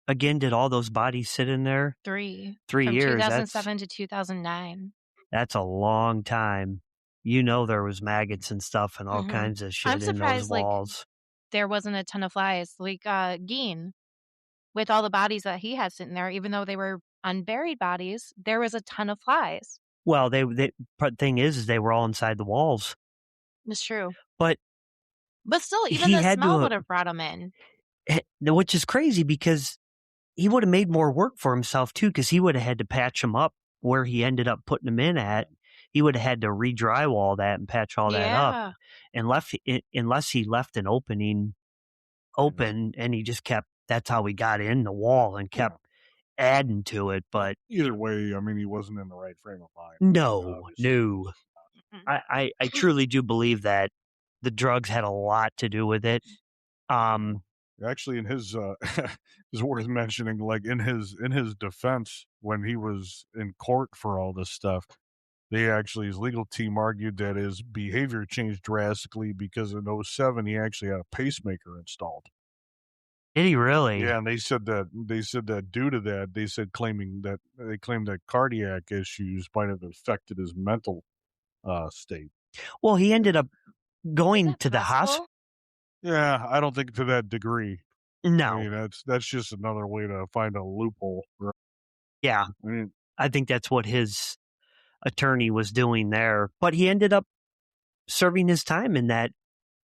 Speaker 1: again did all those bodies sit in there?
Speaker 8: 3.
Speaker 1: 3
Speaker 8: From
Speaker 1: years.
Speaker 8: 2007 to 2009.
Speaker 1: That's a long time. There was maggots and stuff and all
Speaker 8: Mhm.
Speaker 1: kinds of
Speaker 8: I'm
Speaker 1: shit in those
Speaker 8: surprised, like,
Speaker 1: walls.
Speaker 8: there wasn't a ton of flies. Like, Geen, with all the bodies that he had sitting there, even though they were unburied bodies, there was a ton of flies.
Speaker 1: Well, but thing is they were all inside the walls.
Speaker 8: It's true.
Speaker 1: But
Speaker 8: But still, even
Speaker 1: he
Speaker 8: the
Speaker 1: had
Speaker 8: smell
Speaker 1: to
Speaker 8: would have brought them in.
Speaker 1: which is crazy because he would have made more work for himself too, because he would have had to patch them up where he ended up putting them in at. He would have had to re-drywall that and patch all that up,
Speaker 8: Yeah.
Speaker 1: unless he left an opening open and he just kept. That's how he got in the wall and kept adding to it. But
Speaker 9: Either way, I mean, he wasn't in the right frame of mind.
Speaker 1: no,
Speaker 9: Obviously.
Speaker 1: no,
Speaker 8: Mm.
Speaker 1: I truly do believe that the drugs had a lot to do with it.
Speaker 9: Actually, in his is worth mentioning, like in his defense, when he was in court for all this stuff, his legal team argued that his behavior changed drastically because in '07 he actually had a pacemaker installed.
Speaker 1: Did he really?
Speaker 9: Yeah, and they said that due to that, they claimed that cardiac issues might have affected his mental state.
Speaker 1: Well, he ended up
Speaker 8: Is
Speaker 1: going
Speaker 8: that
Speaker 1: to the hospital.
Speaker 8: possible?
Speaker 9: Yeah, I don't think to that degree. I
Speaker 1: No.
Speaker 9: mean, that's just another way to find a loophole. Right?
Speaker 1: Yeah.
Speaker 9: I mean,
Speaker 1: I think that's what his attorney was doing there. But he ended up serving his time in that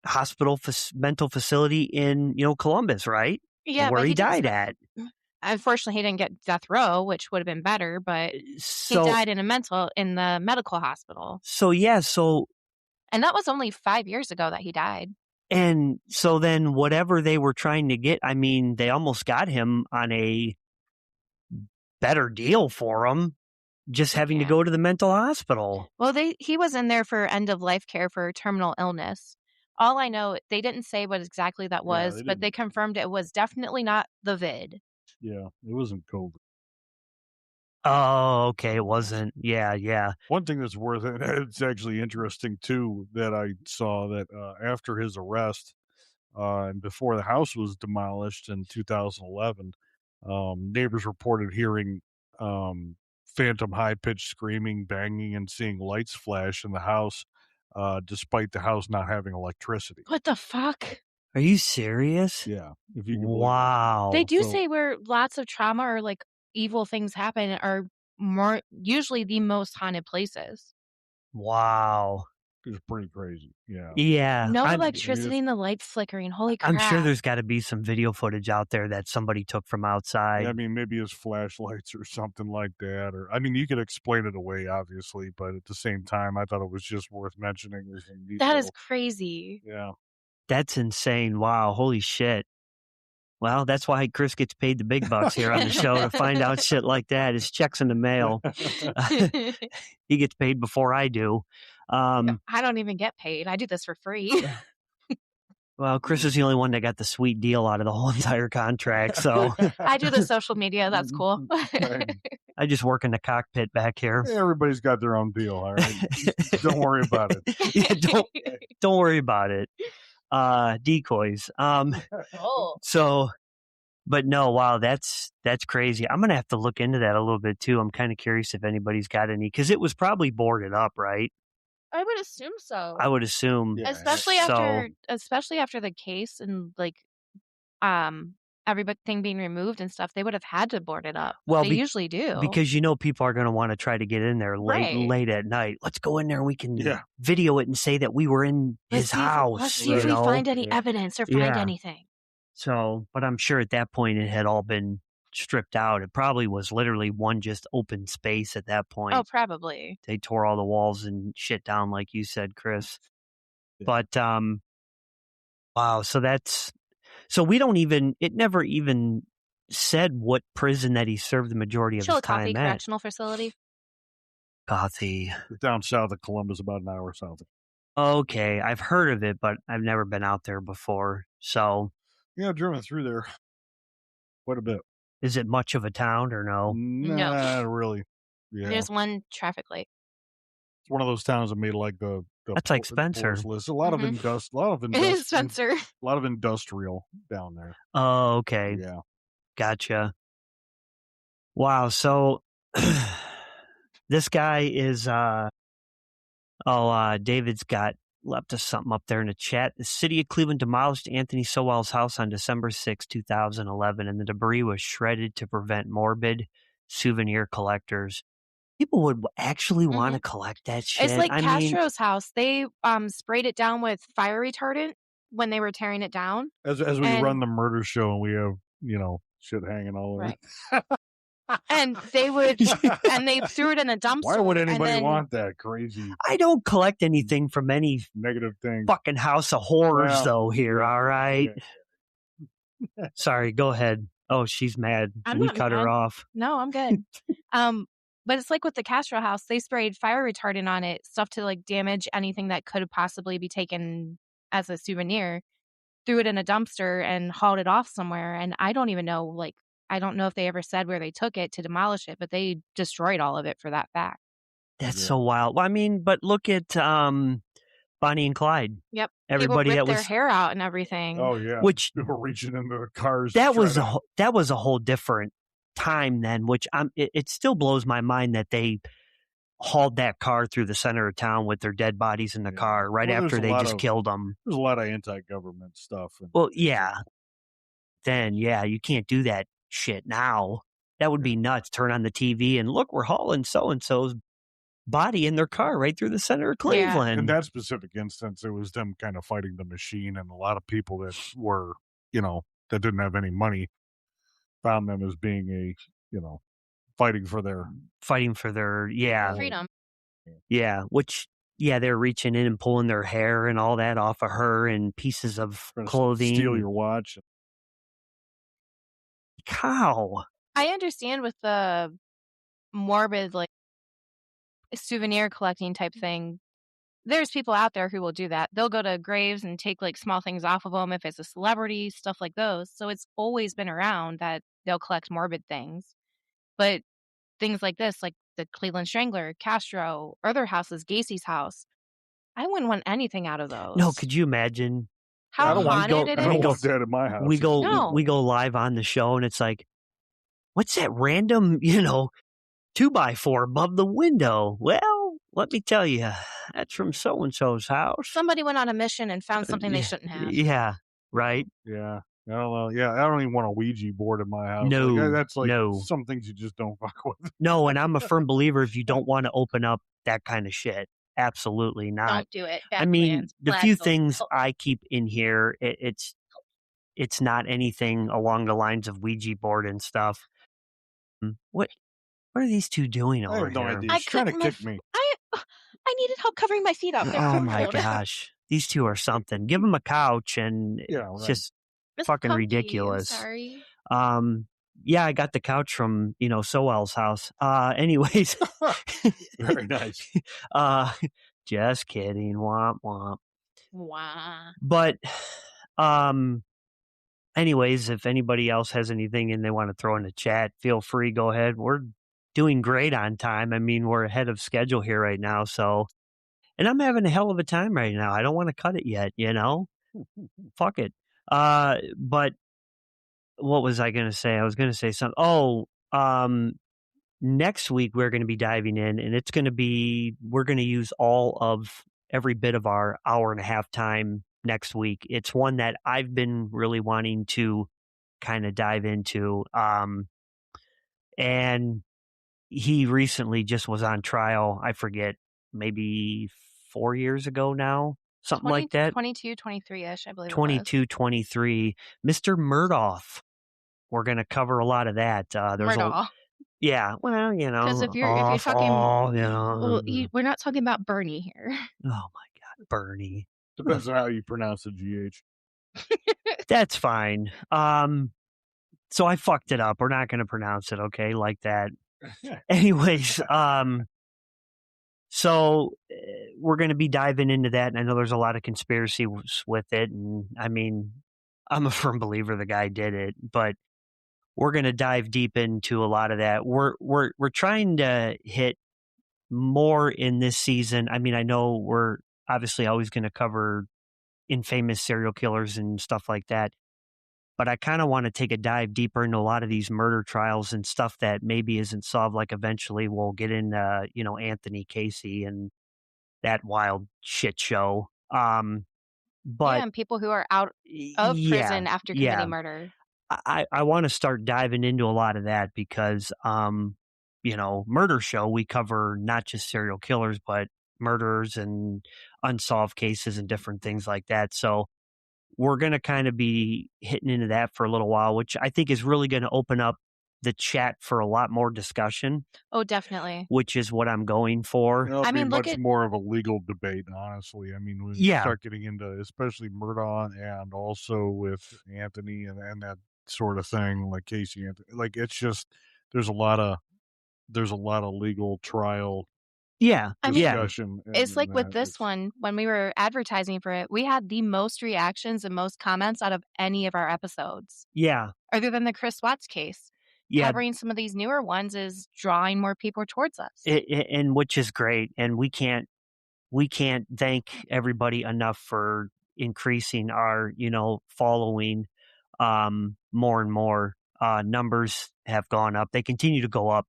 Speaker 1: hospital mental facility in, Columbus, right?
Speaker 8: Yeah,
Speaker 1: Where
Speaker 8: but
Speaker 1: he
Speaker 8: he didn't
Speaker 1: died
Speaker 8: spend.
Speaker 1: at.
Speaker 8: Unfortunately, he didn't get death row, which would have been better, but he
Speaker 1: So,
Speaker 8: died in the medical hospital.
Speaker 1: yeah.
Speaker 8: And that was only 5 years ago that he died.
Speaker 1: And so then whatever they were trying to get, I mean, they almost got him on a better deal for him, just having to
Speaker 8: Yeah.
Speaker 1: go to the mental hospital.
Speaker 8: Well, he was in there for end of life care for terminal illness. All I know, they didn't say what exactly that was,
Speaker 9: they
Speaker 8: but they
Speaker 9: didn't.
Speaker 8: confirmed it was definitely not the vid.
Speaker 9: Yeah, it wasn't COVID.
Speaker 1: Oh, okay. It wasn't. Yeah, yeah.
Speaker 9: One thing that's worth it, it's actually interesting too, that I saw that after his arrest and before the house was demolished in 2011, neighbors reported hearing phantom high pitched screaming, banging, and seeing lights flash in the house, despite the house not having electricity.
Speaker 8: What the fuck?
Speaker 1: Are you serious?
Speaker 9: Yeah, if you can believe
Speaker 1: Wow.
Speaker 8: They do
Speaker 9: So-
Speaker 8: say where lots of trauma or like evil things happen are more usually the most haunted places.
Speaker 1: Wow.
Speaker 9: it's pretty crazy. Yeah.
Speaker 1: Yeah.
Speaker 8: No
Speaker 1: I'm,
Speaker 8: electricity and the lights flickering. Holy crap.
Speaker 1: I'm sure there's got to be some video footage out there that somebody took from outside.
Speaker 9: I mean, maybe his flashlights or something like that. Or, I mean, you could explain it away, obviously, but at the same time, I thought it was just worth mentioning.
Speaker 8: That is crazy.
Speaker 9: Yeah.
Speaker 1: That's insane. Wow. Holy shit. Well, that's why Chris gets paid the big bucks here on the show to find out shit like that. His checks in the mail. He gets paid before I do.
Speaker 8: I don't even get paid. I do this for free.
Speaker 1: Well, Chris is the only one that got the sweet deal out of the whole entire contract. So
Speaker 8: I do the social media. That's cool.
Speaker 1: I just work in the cockpit back here.
Speaker 9: Everybody's got their own deal. All right. Don't worry about it.
Speaker 1: Yeah, don't worry about it. Decoys. So, but no, wow, that's crazy. I'm going to have to look into that a little bit too. I'm kind of curious if anybody's got any, because it was probably boarded up, right?
Speaker 8: I would assume so.
Speaker 1: I would assume.
Speaker 9: Yeah.
Speaker 8: Especially after the case and like everything being removed and stuff, they would have had to board it up.
Speaker 1: Well,
Speaker 8: they usually do.
Speaker 1: Because people are going to want to try to get in there late at night. Let's go in there and we can video it and say that we were in his house.
Speaker 8: Let's see if we find any evidence or find anything.
Speaker 1: So, but I'm sure at that point it had all been stripped out. It probably was literally one just open space at that point.
Speaker 8: Oh, probably.
Speaker 1: They tore all the walls and shit down, like you said, Chris. But wow, so we don't even, it never even said what prison that he served the majority of his time at.
Speaker 8: Correctional Facility.
Speaker 1: Coffee.
Speaker 9: Down south of Columbus, about an hour south.
Speaker 1: Okay, I've heard of it, but I've never been out there before. So
Speaker 9: yeah, I've driven through there quite a bit.
Speaker 1: Is it much of a town or no?
Speaker 9: Not really. Yeah.
Speaker 8: There's one traffic light.
Speaker 9: It's one of those towns that made like the
Speaker 1: that's like Spencer.
Speaker 9: List. A lot of industrial.
Speaker 8: It is Spencer.
Speaker 9: A lot of industrial down there.
Speaker 1: Oh, okay.
Speaker 9: Yeah.
Speaker 1: Gotcha. Wow. So this guy is David's got left us something up there in the chat. The city of Cleveland demolished Anthony Sowell's house on December 6, 2011, and the debris was shredded to prevent morbid souvenir collectors. People would actually want to collect that shit.
Speaker 8: It's like Castro's house. They sprayed it down with fire retardant when they were tearing it down.
Speaker 9: As we run the murder show and we have, shit hanging all over.
Speaker 8: Right. And they would, and they threw it in a dumpster.
Speaker 9: Why would anybody want that crazy?
Speaker 1: I don't collect anything from any
Speaker 9: negative thing.
Speaker 1: Fucking house of horrors, though. Here, all right. Okay. Sorry, go ahead. Oh, she's mad. We cut her off.
Speaker 8: No, I'm good. But it's like with the Castro house, they sprayed fire retardant on it, stuff to like damage anything that could possibly be taken as a souvenir. Threw it in a dumpster and hauled it off somewhere, and I don't even know, I don't know if they ever said where they took it to demolish it, but they destroyed all of it for that fact.
Speaker 1: That's so wild. Well, I mean, but look at Bonnie and Clyde.
Speaker 8: Yep.
Speaker 1: Everybody
Speaker 8: that was
Speaker 1: their
Speaker 8: hair out and everything.
Speaker 9: Oh yeah.
Speaker 1: Which
Speaker 9: they were reaching into the cars.
Speaker 1: That was a whole different time then. Which it still blows my mind that they hauled that car through the center of town with their dead bodies in the car after they just killed them.
Speaker 9: There's a lot of anti-government stuff.
Speaker 1: Well, yeah. Then you can't do that shit now. That would be nuts. Turn on the TV and look, we're hauling so-and-so's body in their car right through the center of Cleveland.
Speaker 9: Yeah. In that specific instance, it was them kind of fighting the machine, and a lot of people that were, that didn't have any money found them as being fighting for their
Speaker 8: freedom.
Speaker 1: Yeah, which they're reaching in and pulling their hair and all that off of her and pieces of clothing.
Speaker 9: Steal your watch.
Speaker 1: Cow.
Speaker 8: I understand with the morbid souvenir collecting type thing. There's people out there who will do that. They'll go to graves and take small things off of them if it's a celebrity, stuff like those. So it's always been around that they'll collect morbid things. But things like this, like the Cleveland Strangler, Castro, other houses, Gacy's house, I wouldn't want anything out of those.
Speaker 1: No, could you imagine?
Speaker 8: How haunted it is?
Speaker 9: I don't want that in my house.
Speaker 1: We go live on the show and it's like, what's that random, 2x4 above the window? Well, let me tell you, that's from so-and-so's house.
Speaker 8: Somebody went on a mission and found something they shouldn't have.
Speaker 1: Yeah, right?
Speaker 9: Yeah. I don't know. Yeah, I don't even want a Ouija board in my house.
Speaker 1: No,
Speaker 9: that's some things you just don't fuck with.
Speaker 1: No, and I'm a firm believer if you don't want to open up that kind of shit, absolutely not.
Speaker 8: Don't do it.
Speaker 1: I mean, the few things I keep in here, it's not anything along the lines of Ouija board and stuff. What are these two doing over here?
Speaker 9: I have no idea. She's trying to kick me.
Speaker 8: I needed help covering my feet up.
Speaker 1: Oh my gosh. these two are something. Give them a couch, and
Speaker 9: Yeah,
Speaker 1: it's
Speaker 9: right.
Speaker 1: just
Speaker 8: It's
Speaker 1: fucking
Speaker 8: comfy,
Speaker 1: ridiculous.
Speaker 8: I'm sorry.
Speaker 1: Yeah, I got the couch from, Sowell's house. Anyways.
Speaker 9: Very nice.
Speaker 1: Just kidding. Womp womp.
Speaker 8: Wow.
Speaker 1: But, anyways, if anybody else has anything and they want to throw in the chat, feel free, go ahead. We're doing great on time. I mean, we're ahead of schedule here right now. So, and I'm having a hell of a time right now. I don't want to cut it yet, Fuck it. But what was I going to say? I was going to say something. Oh, next week we're going to be diving in, and we're going to use all of every bit of our hour and a half time next week. It's one that I've been really wanting to kind of dive into. And he recently just was on trial. I forget, maybe 4 years ago now, something like that.
Speaker 8: 22, 23-ish, I believe
Speaker 1: 22, 23. Mr. Murdoff. We're going to cover a lot of that.
Speaker 8: Murdoch.
Speaker 1: Yeah, well,
Speaker 8: Because if you're talking, well, we're not talking about Bernie here.
Speaker 1: Oh my God, Bernie.
Speaker 9: Depends on how you pronounce the GH.
Speaker 1: That's fine. So I fucked it up. We're not going to pronounce it, okay, like that. Anyways, so we're going to be diving into that, and I know there's a lot of conspiracy with it, and I mean, I'm a firm believer the guy did it, but we're going to dive deep into a lot of that. We're trying to hit more in this season. I mean, I know we're obviously always going to cover infamous serial killers and stuff like that, but I kind of want to take a dive deeper into a lot of these murder trials and stuff that maybe isn't solved. Like eventually we'll get into, Anthony Casey and that wild shit show. But
Speaker 8: yeah, and people who are out of prison after committing murder.
Speaker 1: I want to start diving into a lot of that because, murder show, we cover not just serial killers, but murders and unsolved cases and different things like that. So we're going to kind of be hitting into that for a little while, which I think is really going to open up the chat for a lot more discussion.
Speaker 8: Oh, definitely.
Speaker 1: Which is what I'm going for.
Speaker 9: It'll be much more of a legal debate, honestly. I mean, when you start getting into, especially Murdaugh and also with Anthony and that sort of thing, like Casey Anthony, like it's just there's a lot of legal trial.
Speaker 1: Yeah,
Speaker 9: discussion.
Speaker 8: It's like with this one, when we were advertising for it, we had the most reactions and most comments out of any of our episodes.
Speaker 1: Yeah.
Speaker 8: Other than the Chris Watts case. Yeah. Covering some of these newer ones is drawing more people towards us.
Speaker 1: And which is great. And we can't thank everybody enough for increasing our, following more and more. Numbers have gone up. They continue to go up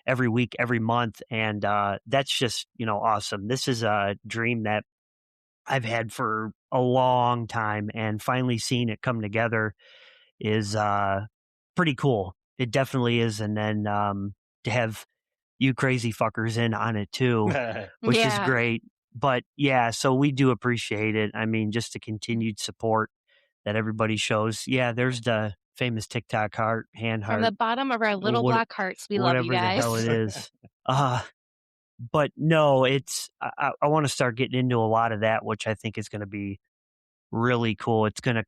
Speaker 1: every week, every month. And that's just, awesome. This is a dream that I've had for a long time, and finally seeing it come together is pretty cool. It definitely is. And then to have you crazy fuckers in on it too, which is great. But yeah, so we do appreciate it. I mean, just the continued support that everybody shows. Yeah, there's the famous TikTok hand heart.
Speaker 8: From the bottom of our little black hearts, we love you guys.
Speaker 1: Whatever the hell it is. But no, I want to start getting into a lot of that, which I think is going to be really cool. It's going to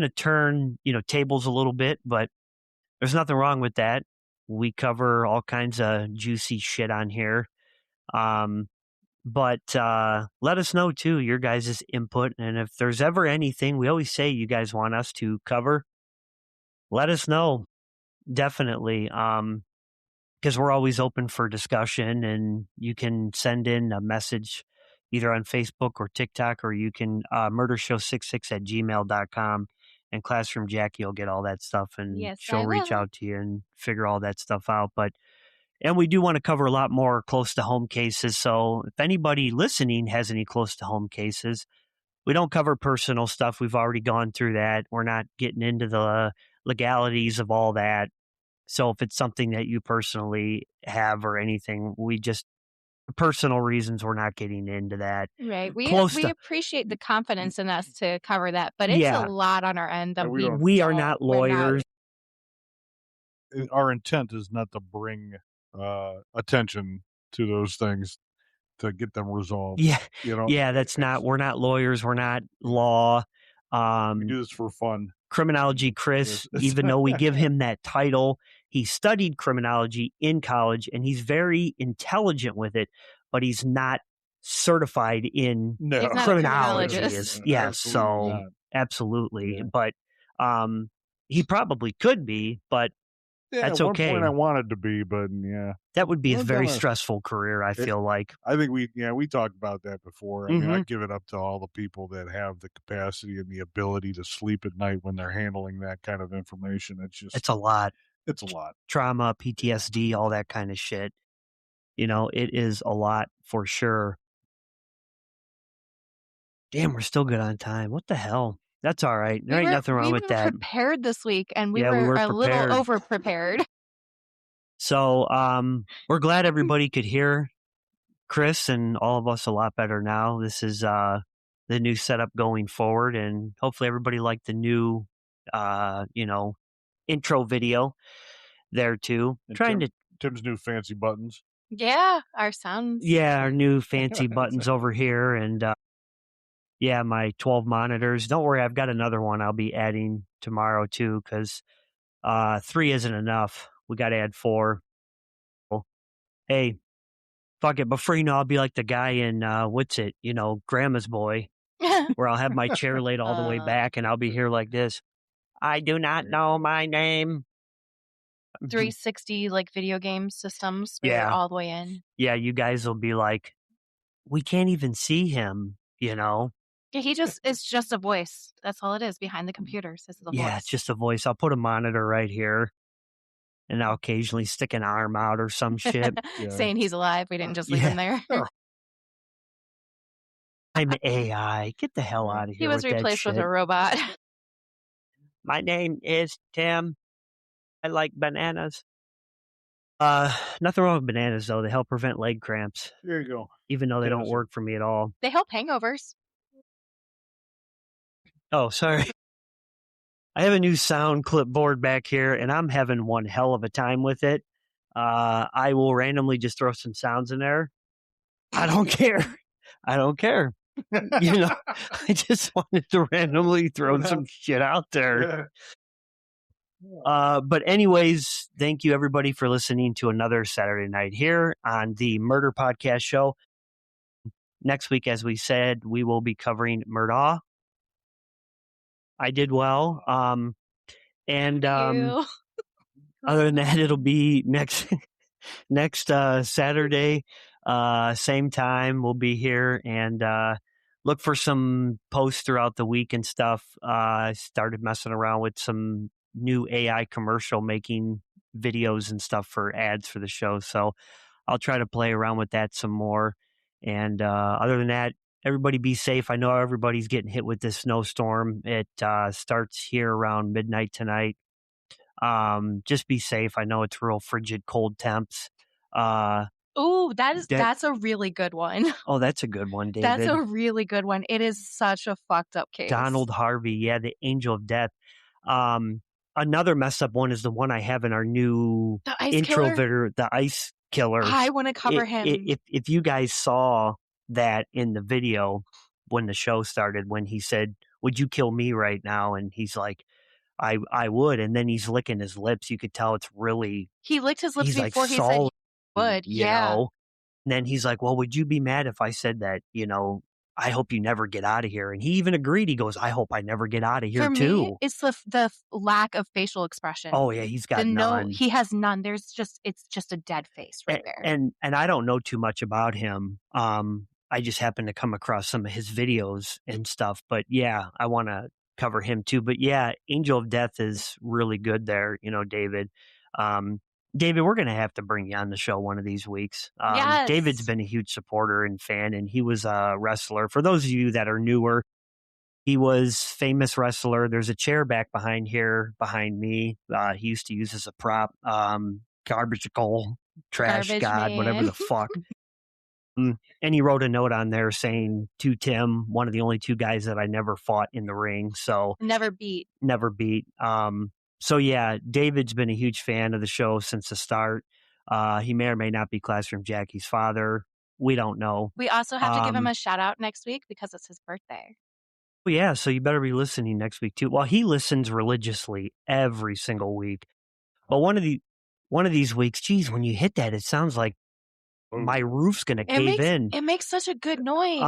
Speaker 1: turn, tables a little bit, but there's nothing wrong with that. We cover all kinds of juicy shit on here. But let us know too, your guys' input. And if there's ever anything, we always say you guys want us to cover, let us know. Definitely. Because we're always open for discussion, and you can send in a message either on Facebook or TikTok, or you can murdershow66@gmail.com, and Classroom Jackie will get all that stuff, and she'll reach out to you and figure all that stuff out. And we do want to cover a lot more close to home cases. So if anybody listening has any close to home cases, we don't cover personal stuff. We've already gone through that. We're not getting into the legalities of all that. So if it's something that you personally have or anything, we just, for personal reasons, we're not getting into that.
Speaker 8: Right. We appreciate the confidence in us to cover that, but it's a lot on our end that
Speaker 1: we are not lawyers.
Speaker 9: Our intent is not to bring attention to those things. to get them resolved.
Speaker 1: Yeah.
Speaker 9: You know?
Speaker 1: Yeah, we're not lawyers. We're not law.
Speaker 9: We do this for fun.
Speaker 1: Criminology Chris, even though we give him that title, he studied criminology in college and he's very intelligent with it, but he's not certified in
Speaker 8: He's not a
Speaker 1: criminology.
Speaker 8: criminologist.
Speaker 1: Absolutely.
Speaker 9: Yeah.
Speaker 1: But he probably could be, but that's
Speaker 9: at one
Speaker 1: okay.
Speaker 9: point I wanted to be, but yeah.
Speaker 1: That would be a
Speaker 9: Well,
Speaker 1: very
Speaker 9: done.
Speaker 1: stressful career, I feel like.
Speaker 9: I think we talked about that before. I mean, I give it up to all the people that have the capacity and the ability to sleep at night when they're handling that kind of information.
Speaker 1: It's a lot.
Speaker 9: It's a lot.
Speaker 1: Trauma, PTSD, all that kind of shit. You know, it is a lot for sure. Damn, we're still good on time. What the hell? That's all right. There ain't nothing wrong with that.
Speaker 8: We were prepared this week, and we
Speaker 1: Yeah,
Speaker 8: were a
Speaker 1: prepared.
Speaker 8: little over-prepared.
Speaker 1: So we're glad everybody could hear Chris and all of us a lot better now. This is the new setup going forward, and hopefully everybody liked the new, intro video there too.
Speaker 9: And Tim's new fancy buttons.
Speaker 8: Yeah, our sounds.
Speaker 1: Yeah, our new fancy buttons over here, and my 12 monitors. Don't worry, I've got another one I'll be adding tomorrow too, because 3 isn't enough. We got to add 4. Hey, fuck it. Before you know, I'll be like the guy in Grandma's Boy, where I'll have my chair laid all the way back, and I'll be here like this. I do not know my name.
Speaker 8: 360 like video game systems. Where
Speaker 1: Yeah,
Speaker 8: all the way in.
Speaker 1: Yeah, you guys will be like, we can't even see him.
Speaker 8: Yeah, it's just a voice. That's all it is behind the computers. This is a voice.
Speaker 1: Yeah, it's just a voice. I'll put a monitor right here, and I'll occasionally stick an arm out or some shit.
Speaker 8: Saying he's alive. We didn't just leave him there.
Speaker 1: I'm AI. Get the hell out of here.
Speaker 8: He was replaced with a robot.
Speaker 1: My name is Tim. I like bananas. Nothing wrong with bananas, though. They help prevent leg cramps.
Speaker 9: There you go.
Speaker 1: Even though they don't work for me at all.
Speaker 8: They help hangovers.
Speaker 1: Oh, sorry. I have a new sound clipboard back here, and I'm having one hell of a time with it. I will randomly just throw some sounds in there. I don't care. I just wanted to randomly throw some shit out there. But anyways, thank you everybody for listening to another Saturday night here on the Murder Podcast Show. Next week, as we said, we will be covering Murdaugh. I did well. And other than that, it'll be next Saturday, same time. We'll be here and look for some posts throughout the week and stuff. I started messing around with some new AI commercial making videos and stuff for ads for the show. So I'll try to play around with that some more. And other than that, everybody be safe. I know everybody's getting hit with this snowstorm. It starts here around midnight tonight. Just be safe. I know it's real frigid, cold temps.
Speaker 8: That's a really good one.
Speaker 1: Oh, that's a good one, David.
Speaker 8: That's a really good one. It is such a fucked up case.
Speaker 1: Donald Harvey, the angel of death. Another messed up one is the one I have in our new intro video, the ice killer.
Speaker 8: I want to cover him.
Speaker 1: If you guys saw that in the video when the show started, when he said, "Would you kill me right now?" and he's like, I would, and then he's licking his lips. You could tell it's really.
Speaker 8: He licked his lips before he said he would.
Speaker 1: You know? And then he's like, "Well, would you be mad if I said that? I hope you never get out of here." And he even agreed. He goes, "I hope I never get out of here
Speaker 8: For
Speaker 1: too."
Speaker 8: me, it's the lack of facial expression.
Speaker 1: Oh yeah, he's got none.
Speaker 8: He has none. It's just a dead face right there.
Speaker 1: And I don't know too much about him. I just happened to come across some of his videos and stuff. But yeah, I want to cover him too. But yeah, Angel of Death is really good there, David. David, we're going to have to bring you on the show one of these weeks.
Speaker 8: Yes.
Speaker 1: David's been a huge supporter and fan, and he was a wrestler. For those of you that are newer, he was famous wrestler. There's a chair back behind me. He used to use as a prop. Garbage trash god, whatever the fuck. And he wrote a note on there saying to Tim, one of the only 2 guys that I never fought in the ring. So
Speaker 8: never beat.
Speaker 1: So yeah, David's been a huge fan of the show since the start. He may or may not be Classroom Jackie's father. We don't know.
Speaker 8: We also have to give him a shout out next week because it's his birthday.
Speaker 1: Yeah, so you better be listening next week too. Well, he listens religiously every single week. But one of these weeks, geez, when you hit that, it sounds like my roof's gonna cave in.
Speaker 8: It makes such a good noise.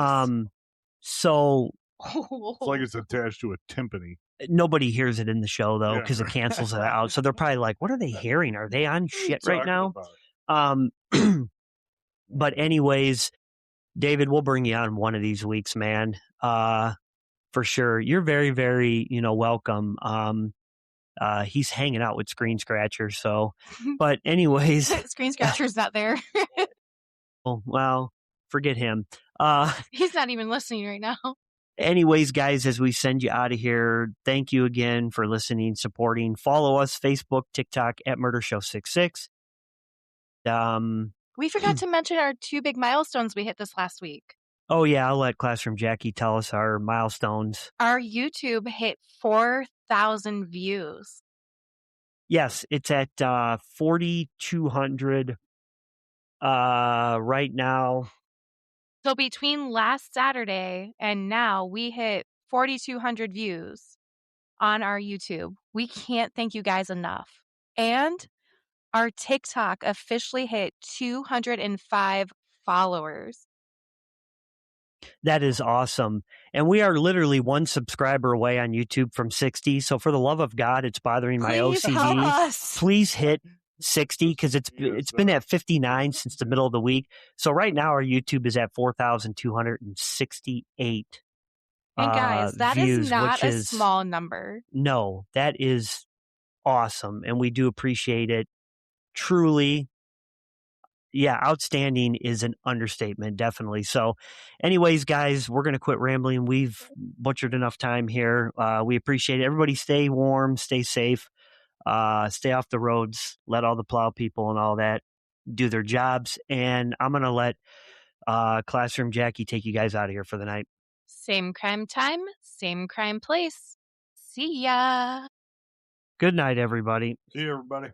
Speaker 1: So
Speaker 9: It's like it's attached to a timpani.
Speaker 1: nobody hears it in the show though,
Speaker 9: Yeah.
Speaker 1: because it cancels it out. So they're probably like, "What are they hearing? Are they on shit right now?" But anyways, David, we'll bring you on one of these weeks, man. For sure. You're very, very, welcome. He's hanging out with Screen Scratcher. So, but anyways,
Speaker 8: Screen Scratcher's not there.
Speaker 1: oh, well, forget him.
Speaker 8: He's not even listening right now.
Speaker 1: Anyways, guys, as we send you out of here, thank you again for listening, supporting. Follow us, Facebook, TikTok at Murder Show 66.
Speaker 8: We forgot to mention our 2 big milestones we hit this last week.
Speaker 1: Oh, yeah, I'll let Classroom Jackie tell us our milestones.
Speaker 8: Our YouTube hit 4,000 views.
Speaker 1: Yes, it's at 4,200 right now.
Speaker 8: So between last Saturday and now, we hit 4,200 views on our YouTube. We can't thank you guys enough. And our TikTok officially hit 205 followers.
Speaker 1: That is awesome. And we are literally 1 subscriber away on YouTube from 60. So for the love of God, it's bothering my OCD. Please hit 60 because it's been at 59 since the middle of the week. So right now our YouTube is at 4,268.
Speaker 8: And guys, that
Speaker 1: views,
Speaker 8: is not a small number.
Speaker 1: No, that is awesome. And we do appreciate it. Truly. Yeah, outstanding is an understatement, definitely. So anyways, guys, we're going to quit rambling. We've butchered enough time here. We appreciate it. Everybody stay warm, stay safe, stay off the roads, let all the plow people and all that do their jobs. And I'm going to let Classroom Jackie take you guys out of here for the night.
Speaker 8: Same crime time, same crime place. See ya.
Speaker 1: Good night, everybody.
Speaker 9: See you, everybody.